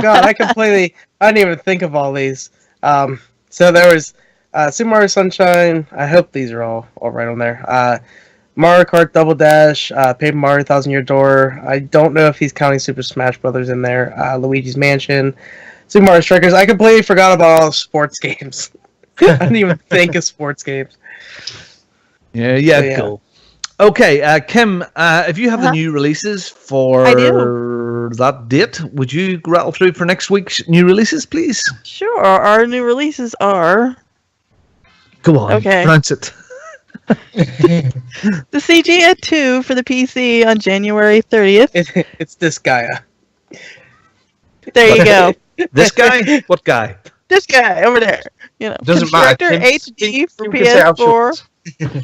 god, I didn't even think of all these. So there was Super Mario Sunshine. I hope these are all right on there. Mario Kart Double Dash, Paper Mario Thousand Year Door. I don't know if he's counting Super Smash Brothers in there. Luigi's Mansion, Super Mario Strikers. I completely forgot about all sports games. I didn't even think of sports games. Yeah, cool. Okay, Kim, if you have the new releases for I do. that date, would you rattle through for next week's new releases, please? Sure. Our new releases are Go on, Okay. pronounce it. the CGA 2 for the PC on January 30th. It's this guy. There you go. This guy? What guy? This guy over there. You know, Doesn't matter. Constructor HD for Kim can say how PS4, short.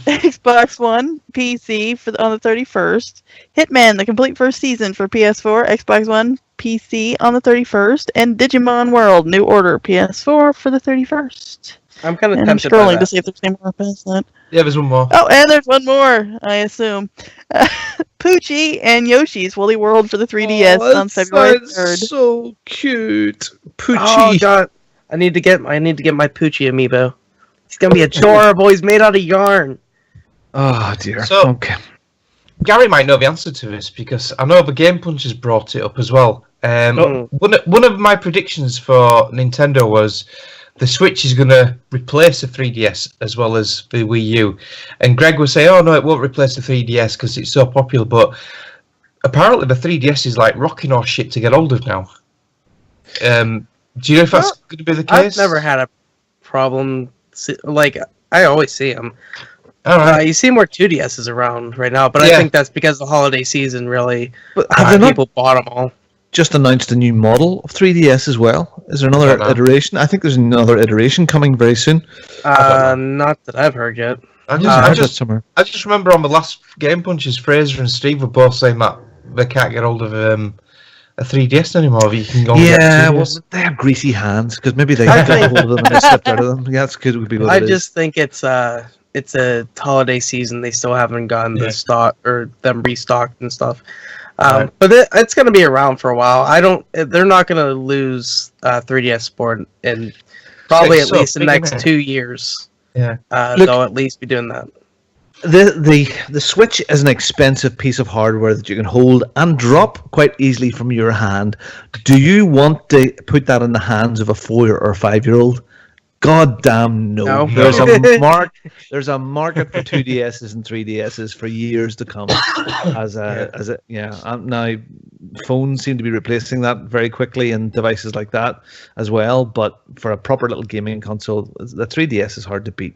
Xbox One, PC on the 31st. Hitman: The Complete First Season for PS4, Xbox One, PC on the 31st, and Digimon World: New Order PS4 for the 31st. I'm kind of And I'm tempted by scrolling to that. see if there's any more past that. Yeah, there's one more. Oh, and there's one more, I assume. Poochie and Yoshi's Woolly World for the 3DS on February 3rd. So cute. Poochie. Oh god, I need to get my Poochie amiibo. He's gonna be adorable. He's made out of yarn. Oh, dear. So- Okay. Gary might know the answer to this because I know the Game Punch has brought it up as well. One of my predictions for Nintendo was the Switch is going to replace the 3DS as well as the Wii U. And Greg would say, oh no, it won't replace the 3DS because it's so popular. But apparently the 3DS is like rocking horse shit to get hold of now. Do you know if that's going to be the case? I've never had a problem. Like I always see them. All right. You see more 2DSs around right now, but I Yeah. think that's because the holiday season really But have they not people bought them all. just announced a new model of 3DS as well? Is there another I don't know. iteration? I think there's another iteration coming very soon. Not that I've heard yet. I I just, heard I that just, somewhere. I just remember on the last Game Punches, Fraser and Steve were both saying that they can't get hold of a 3DS anymore. You can go and get Yeah, 2DS. well, they have greasy hands because maybe they got hold of them and they slipped out of them. Yeah, that's good. Would be what I it is. just think it's a holiday season. They still haven't gotten the stock or them restocked and stuff. Right. But it's going to be around for a while. They're not going to lose 3DS Sport in probably It's at so least the big, next isn't it? 2 years. Yeah. Look- They'll at least be doing that. The Switch is an expensive piece of hardware that you can hold and drop quite easily from your hand. Do you want to put that in the hands of a 4 or 5-year-old? God damn no. No. There's a market for 2DSs and 3DSs for years to come. Now phones seem to be replacing that very quickly and devices like that as well. But for a proper little gaming console, the 3DS is hard to beat.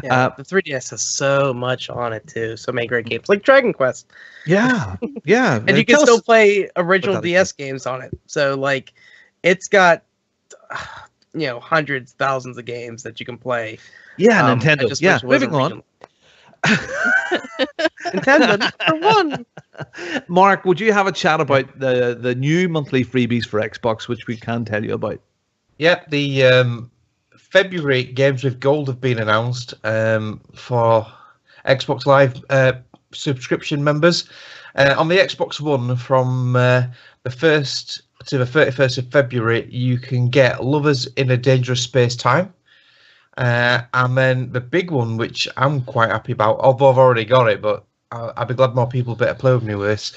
Yeah, the 3DS has so much on it too. So many great games like Dragon Quest. Yeah, yeah. And you can Tell still us- play original that is. DS games on it. So like, it's got hundreds, thousands of games that you can play. Yeah, I Nintendo. just Yeah, wish it was moving on. original. Nintendo for one. Mark, would you have a chat about the new monthly freebies for Xbox, which we can tell you about? Yep, the February games with gold have been announced for Xbox Live subscription members. On the Xbox One, from the 1st to the 31st of February, you can get Lovers in a Dangerous Space Time. And then the big one, which I'm quite happy about, although I've already got it, but I'll be glad more people better play with me with this.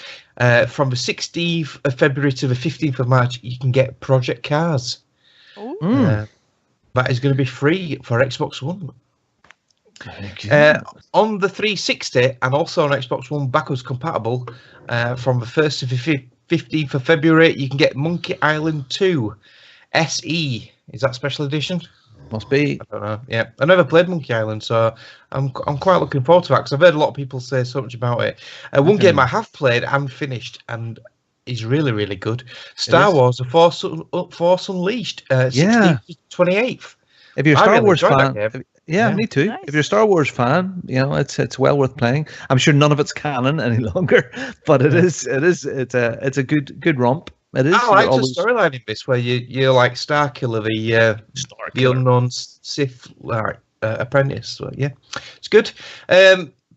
From the 16th of February to the 15th of March, you can get Project Cars. That is going to be free for Xbox One. On the 360 and also on Xbox One backwards compatible, from the 1st to the 15th of February, you can get Monkey Island 2 SE. Is that special edition? Must be. I don't know. Yeah, I never played Monkey Island, so I'm quite looking forward to that because I've heard a lot of people say so much about it. One game I have played and finished and is really, really good. Star Wars: The Force Unleashed. 16th to 28th. If you're a I Star really Wars enjoyed that fan, game. yeah, Yeah. me too. Nice. If you're a Star Wars fan, it's well worth playing. I'm sure none of it's canon any longer, but it's a good romp. It is. I like all the those- storyline in this where you're like Starkiller, the unknown Sith apprentice. So, yeah, it's good.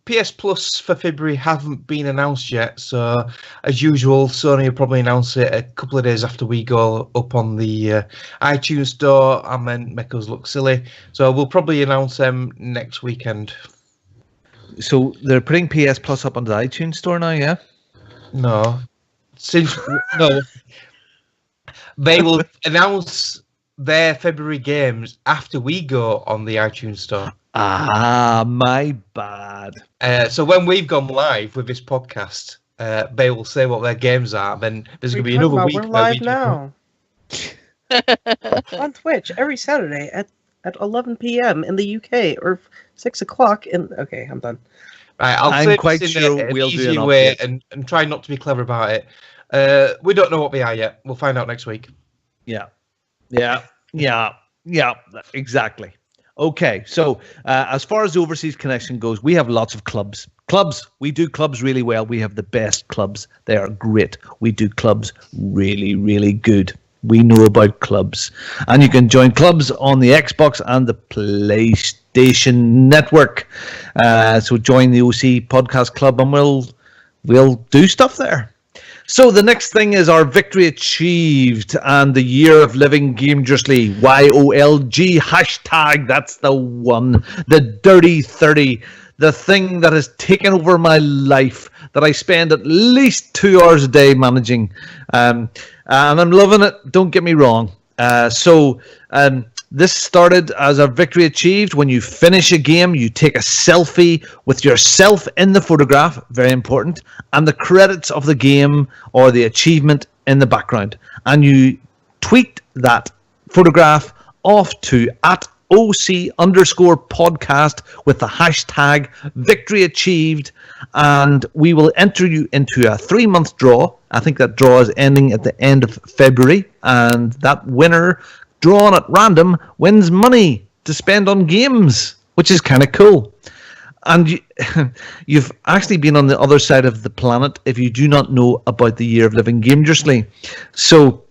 PS Plus for February haven't been announced yet, so as usual, Sony will probably announce it a couple of days after we go up on the iTunes store and then make us look silly. So we'll probably announce them next weekend. So they're putting PS Plus up on the iTunes store now, yeah? No, they will announce their February games after we go on the iTunes store. Ah, my bad. So when we've gone live with this podcast, they will say what their games are. Then there's going to be another week. We're where live we now on Twitch every Saturday at 11 p.m. in the UK or 6 o'clock in. Okay, I'm done. Right, I'll I'm say this quite in sure an we'll do easy an way update. and try not to be clever about it. We don't know what they are yet. We'll find out next week. Yeah, exactly. Okay, so as far as the overseas connection goes, we have lots of clubs. We do clubs really well. We have the best clubs. They are great. We do clubs really, really good. We know about clubs. And you can join clubs on the Xbox and the PlayStation Network. So join the OC Podcast Club and we'll do stuff there. So the next thing is our victory achieved and the year of living dangerously. YOLG hashtag. That's the one. The dirty 30. The thing that has taken over my life that I spend at least 2 hours a day managing. And I'm loving it. Don't get me wrong. This started as a victory achieved. When you finish a game, you take a selfie with yourself in the photograph, very important, and the credits of the game or the achievement in the background. And you tweet that photograph off to OC_podcast with the hashtag victory achieved, and we will enter you into a 3-month draw. I think that draw is ending at the end of February, and that winner drawn at random wins money to spend on games, which is kind of cool. And you've actually been on the other side of the planet if you do not know about the Year of Living Dangerously. So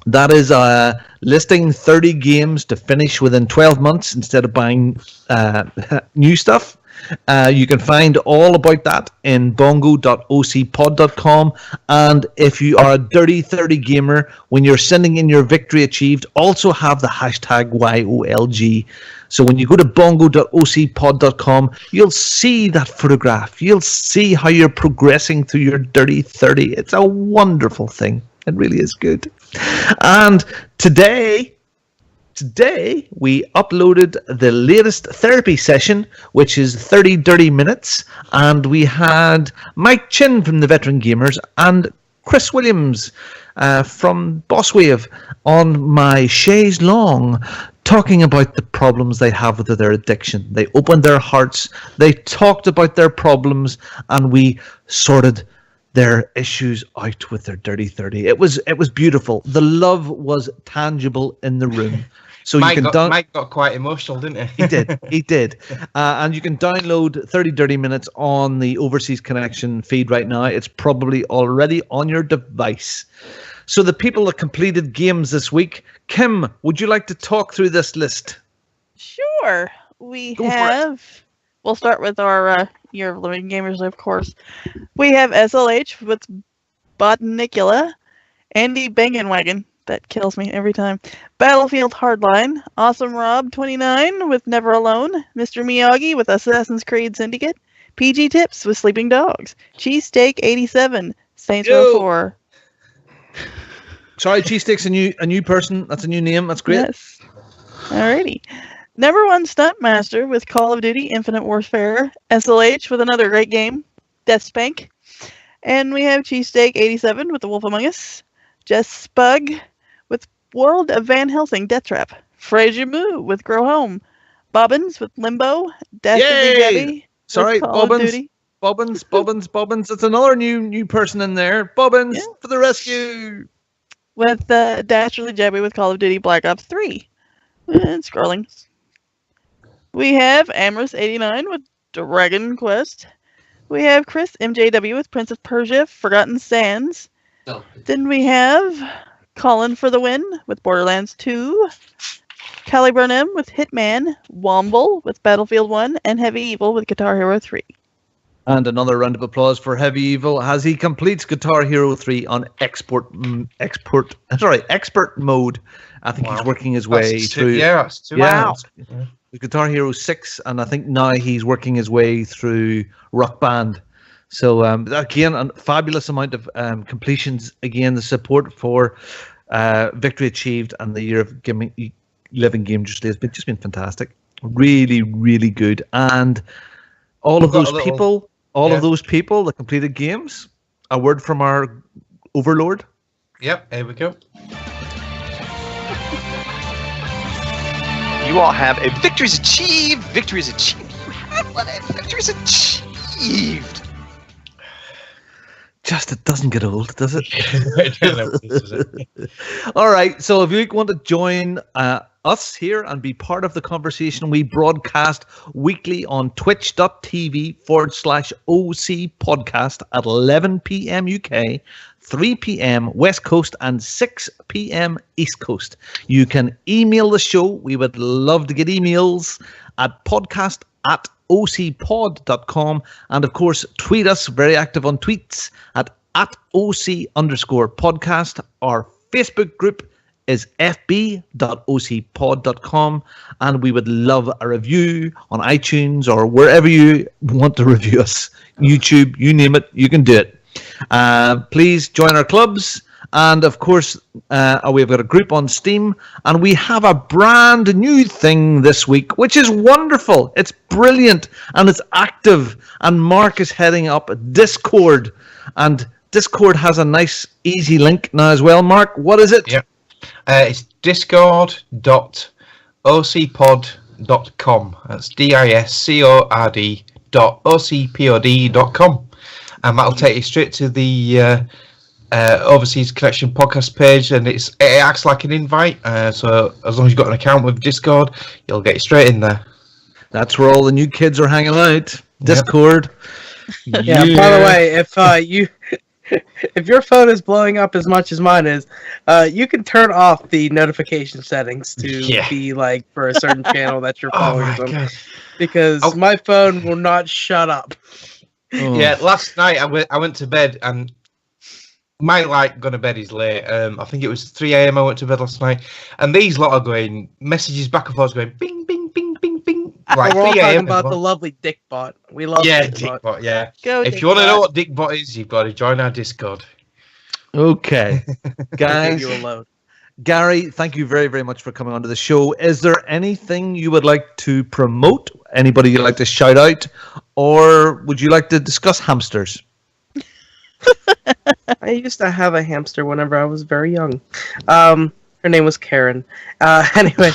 that is listing 30 games to finish within 12 months instead of buying new stuff. You can find all about that in bongo.ocpod.com. And if you are a Dirty 30 gamer, when you're sending in your victory achieved, also have the hashtag YOLG. So when you go to bongo.ocpod.com, you'll see that photograph. You'll see how you're progressing through your Dirty 30. It's a wonderful thing. It really is good. And today we uploaded the latest therapy session, which is 30 dirty minutes, and we had Mike Chin from the Veteran Gamers and Chris Williams from Bosswave on my chaise long, talking about the problems they have with their addiction. They opened their hearts, they talked about their problems, and we sorted their issues out with their Dirty 30. It was beautiful. The love was tangible in the room. So Mike got quite emotional, didn't he? He did. And you can download 30 Dirty Minutes on the Overseas Connection feed right now. It's probably already on your device. So the people that completed games this week, Kim, would you like to talk through this list? Sure. We'll start with our Year of Living Gamers, of course. We have SLH with Botnicula, Andy Bangenwagon, that kills me every time, Battlefield Hardline, Awesome Rob 29 with Never Alone, Mr. Miyagi with Assassin's Creed Syndicate, PG Tips with Sleeping Dogs, Cheesesteak 87, Saints Row 4. Sorry, Cheesesteak's a new person. That's a new name. That's great. Yes. Alrighty. Number 1 Stuntmaster with Call of Duty Infinite Warfare, SLH with another great game, Death Spank, and we have Cheesesteak 87 with The Wolf Among Us, Jess Spug with World of Van Helsing Death Trap, Fraser Moo with Grow Home, Bobbins with Limbo, Dastardly Debbie. Sorry, Bobbins. It's another new person in there. Bobbins for the rescue. With Dastardly Debbie with Call of Duty Black Ops 3. And scrolling. We have Amorous 89 with Dragon Quest. We have Chris MJW with Prince of Persia Forgotten Sands. Then we have Colin for the Win with Borderlands 2. Callie Burnham with Hitman, Womble with Battlefield 1, and Heavy Evil with Guitar Hero 3. And another round of applause for Heavy Evil as he completes Guitar Hero 3 on expert mode. I think he's working his way through. That's two. Wow. Guitar Hero 6, and I think now he's working his way through Rock Band. So again, a fabulous amount of completions. Again, the support for Victory Achieved and the Year of Living Dangerously has just been fantastic. Really, really good. And all of those people that completed games, a word from our overlord. Yep, here we go. You all have a victory's achieved. Victory's achieved. You have one. Victory's achieved. Just it doesn't get old, does it? All right. So if you want to join us here and be part of the conversation, we broadcast weekly on twitch.tv/OC podcast at 11 p.m. UK, 3 p.m. West Coast, and 6 p.m. East Coast. You can email the show. We would love to get emails at podcast@ocpod.com. And of course, tweet us, very active on tweets, at OC_podcast. Our Facebook group is fb.ocpod.com, and we would love a review on iTunes or wherever you want to review us. YouTube, you name it, you can do it. Please join our clubs, and of course we've got a group on Steam, and we have a brand new thing this week, which is wonderful. It's brilliant, and it's active, and Mark is heading up Discord, and Discord has a nice easy link now as well. Mark, what is it? It's discord.ocpod discord.com. That's discord.ocpod.com. And that'll take you straight to the Overseas Connection podcast page, and it acts like an invite. So as long as you've got an account with Discord, you'll get straight in there. That's where all the new kids are hanging out. Discord. Yeah. By the way, if your phone is blowing up as much as mine is, you can turn off the notification settings to be like for a certain channel that you're following them, because my phone will not shut up. Oh. Yeah, last night I went to bed, and my going to bed is late. I think it was 3 a.m. I went to bed last night, and these lot are going messages back and forth, going bing, bing, bing, bing, bing. Like we're all talking about the lovely Dickbot. We love Dickbot. Yeah. If you want to know what Dickbot is, you've got to join our Discord. Okay, guys. You alone. Gary, thank you very, very much for coming onto the show. Is there anything you would like to promote? Anybody you'd like to shout out? Or would you like to discuss hamsters? I used to have a hamster whenever I was very young. Her name was Karen. Anyway.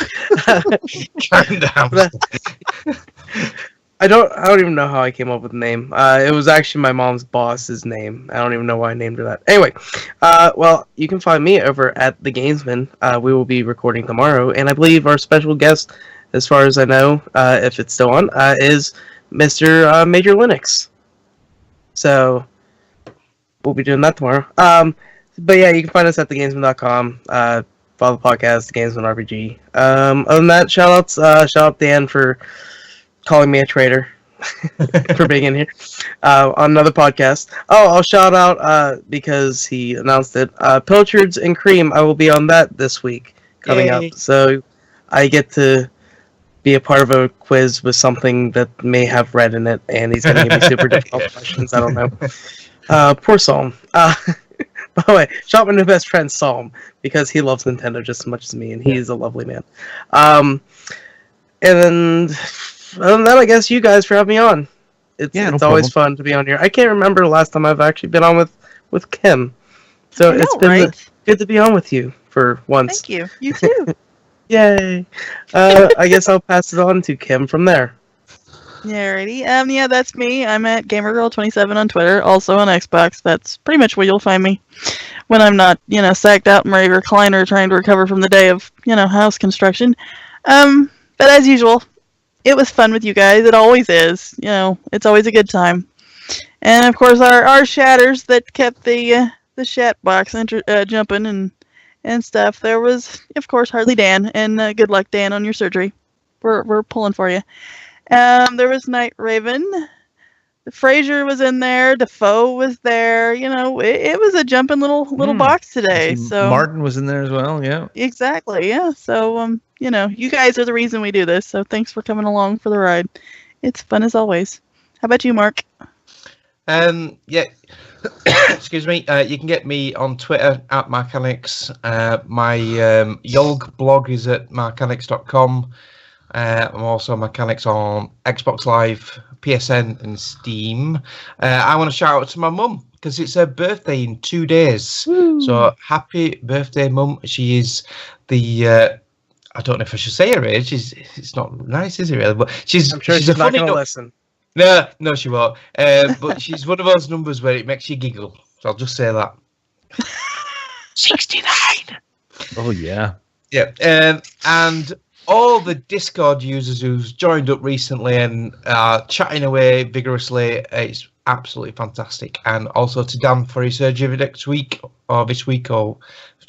Karen the hamster. I don't even know how I came up with the name. It was actually my mom's boss's name. I don't even know why I named her that. Anyway, well, you can find me over at The Gamesman. We will be recording tomorrow, and I believe our special guest, as far as I know, if it's still on, is Mr. Major Linux. So we'll be doing that tomorrow. But yeah, you can find us at thegamesman.com. Follow the podcast, The Gamesman RPG. Other than that, shout out Dan for calling me a traitor for being in here on another podcast. Oh, I'll shout out because he announced it. Pilchards and Cream, I will be on that this week coming up. So I get to be a part of a quiz with something that may have red in it, and he's going to give me super difficult questions. I don't know. Poor Psalm. By the way, shout out my new best friend Psalm, because he loves Nintendo just as much as me, and he's a lovely man. And then other than that, I guess you guys for having me on. It's always fun to be on here. I can't remember the last time I've actually been on with Kim. So it's been good to be on with you for once. Thank you. You too. Yay. I guess I'll pass it on to Kim from there. Alrighty. Yeah, that's me. I'm at GamerGirl27 on Twitter, also on Xbox. That's pretty much where you'll find me when I'm not, sacked out in my recliner trying to recover from the day of, house construction. But as usual, it was fun with you guys. It always is. It's always a good time. And of course, our shatters that kept the chat box jumping and stuff. There was, of course, Harley Dan, and good luck, Dan, on your surgery. We're pulling for you. There was Night Raven. Fraser was in there. Defoe was there. It was a jumping little box today. So Martin was in there as well. Yeah. Exactly. Yeah. So you guys are the reason we do this. So thanks for coming along for the ride. It's fun as always. How about you, Mark? Yeah. Excuse me. You can get me on Twitter at Marcanix. My Yolg blog is at marcanix.com. I'm also Mechanics on Xbox Live, PSN, and Steam. I want to shout out to my mum because it's her birthday in 2 days. Woo. So happy birthday, mum! She is the I don't know if I should say her age. It's not nice, is it really? But I'm sure she's not going to listen. No, she won't. But she's one of those numbers where it makes you giggle. So I'll just say that. 69. Oh yeah. Yeah. And all the Discord users who's joined up recently and are chatting away vigorously, it's absolutely fantastic. And also to Dan for his surgery next week, or this week, or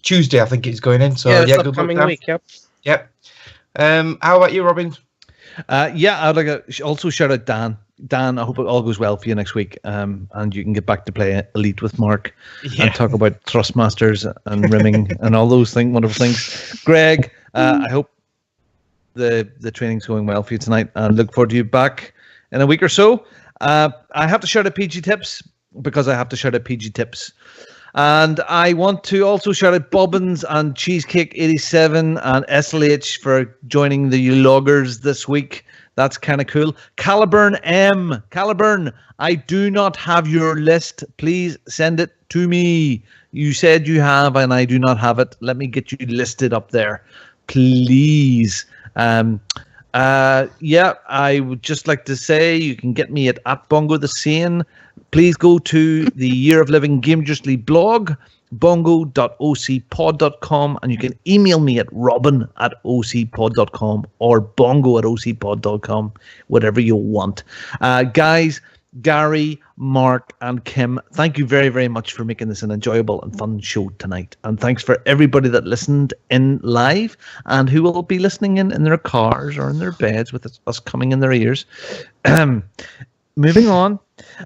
Tuesday, I think it's going in. So yeah, good luck, week. Yep. How about you, Robin? I'd like to also shout out Dan. Dan, I hope it all goes well for you next week, and you can get back to play Elite with Mark and talk about Thrustmasters and rimming and all those wonderful things. Greg, I hope the training's going well for you tonight, and look forward to you back in a week or so. I have to shout out PG Tips because I have to shout out PG Tips. And I want to also shout out Bobbins and Cheesecake87 and SLH for joining the loggers this week. That's kind of cool. Caliburn M. Caliburn, I do not have your list. Please send it to me. You said you have, and I do not have it. Let me get you listed up there, please. Yeah, I would just like to say you can get me at Bongo the Sane. Please go to the Year of Living Dangerously blog, bongo.ocpod.com, and you can email me at robin@ocpod.com or bongo@ocpod.com, whatever you want. Guys, Gary, Mark, and Kim, thank you very, very much for making this an enjoyable and fun show tonight. And thanks for everybody that listened in live and who will be listening in their cars or in their beds with us coming in their ears. Moving on.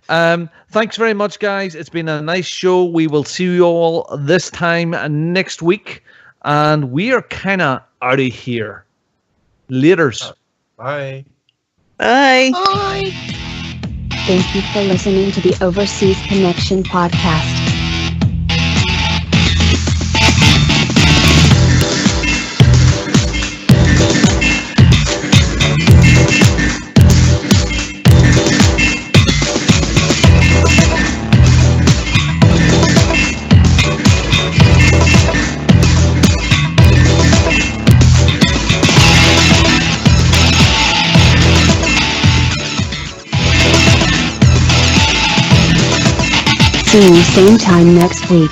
Thanks very much, guys. It's been a nice show. We will see you all this time next week. And we are kind of out of here. Laters. Bye. Bye. Bye. Thank you for listening to the Overseas Connection podcast. See you same time next week.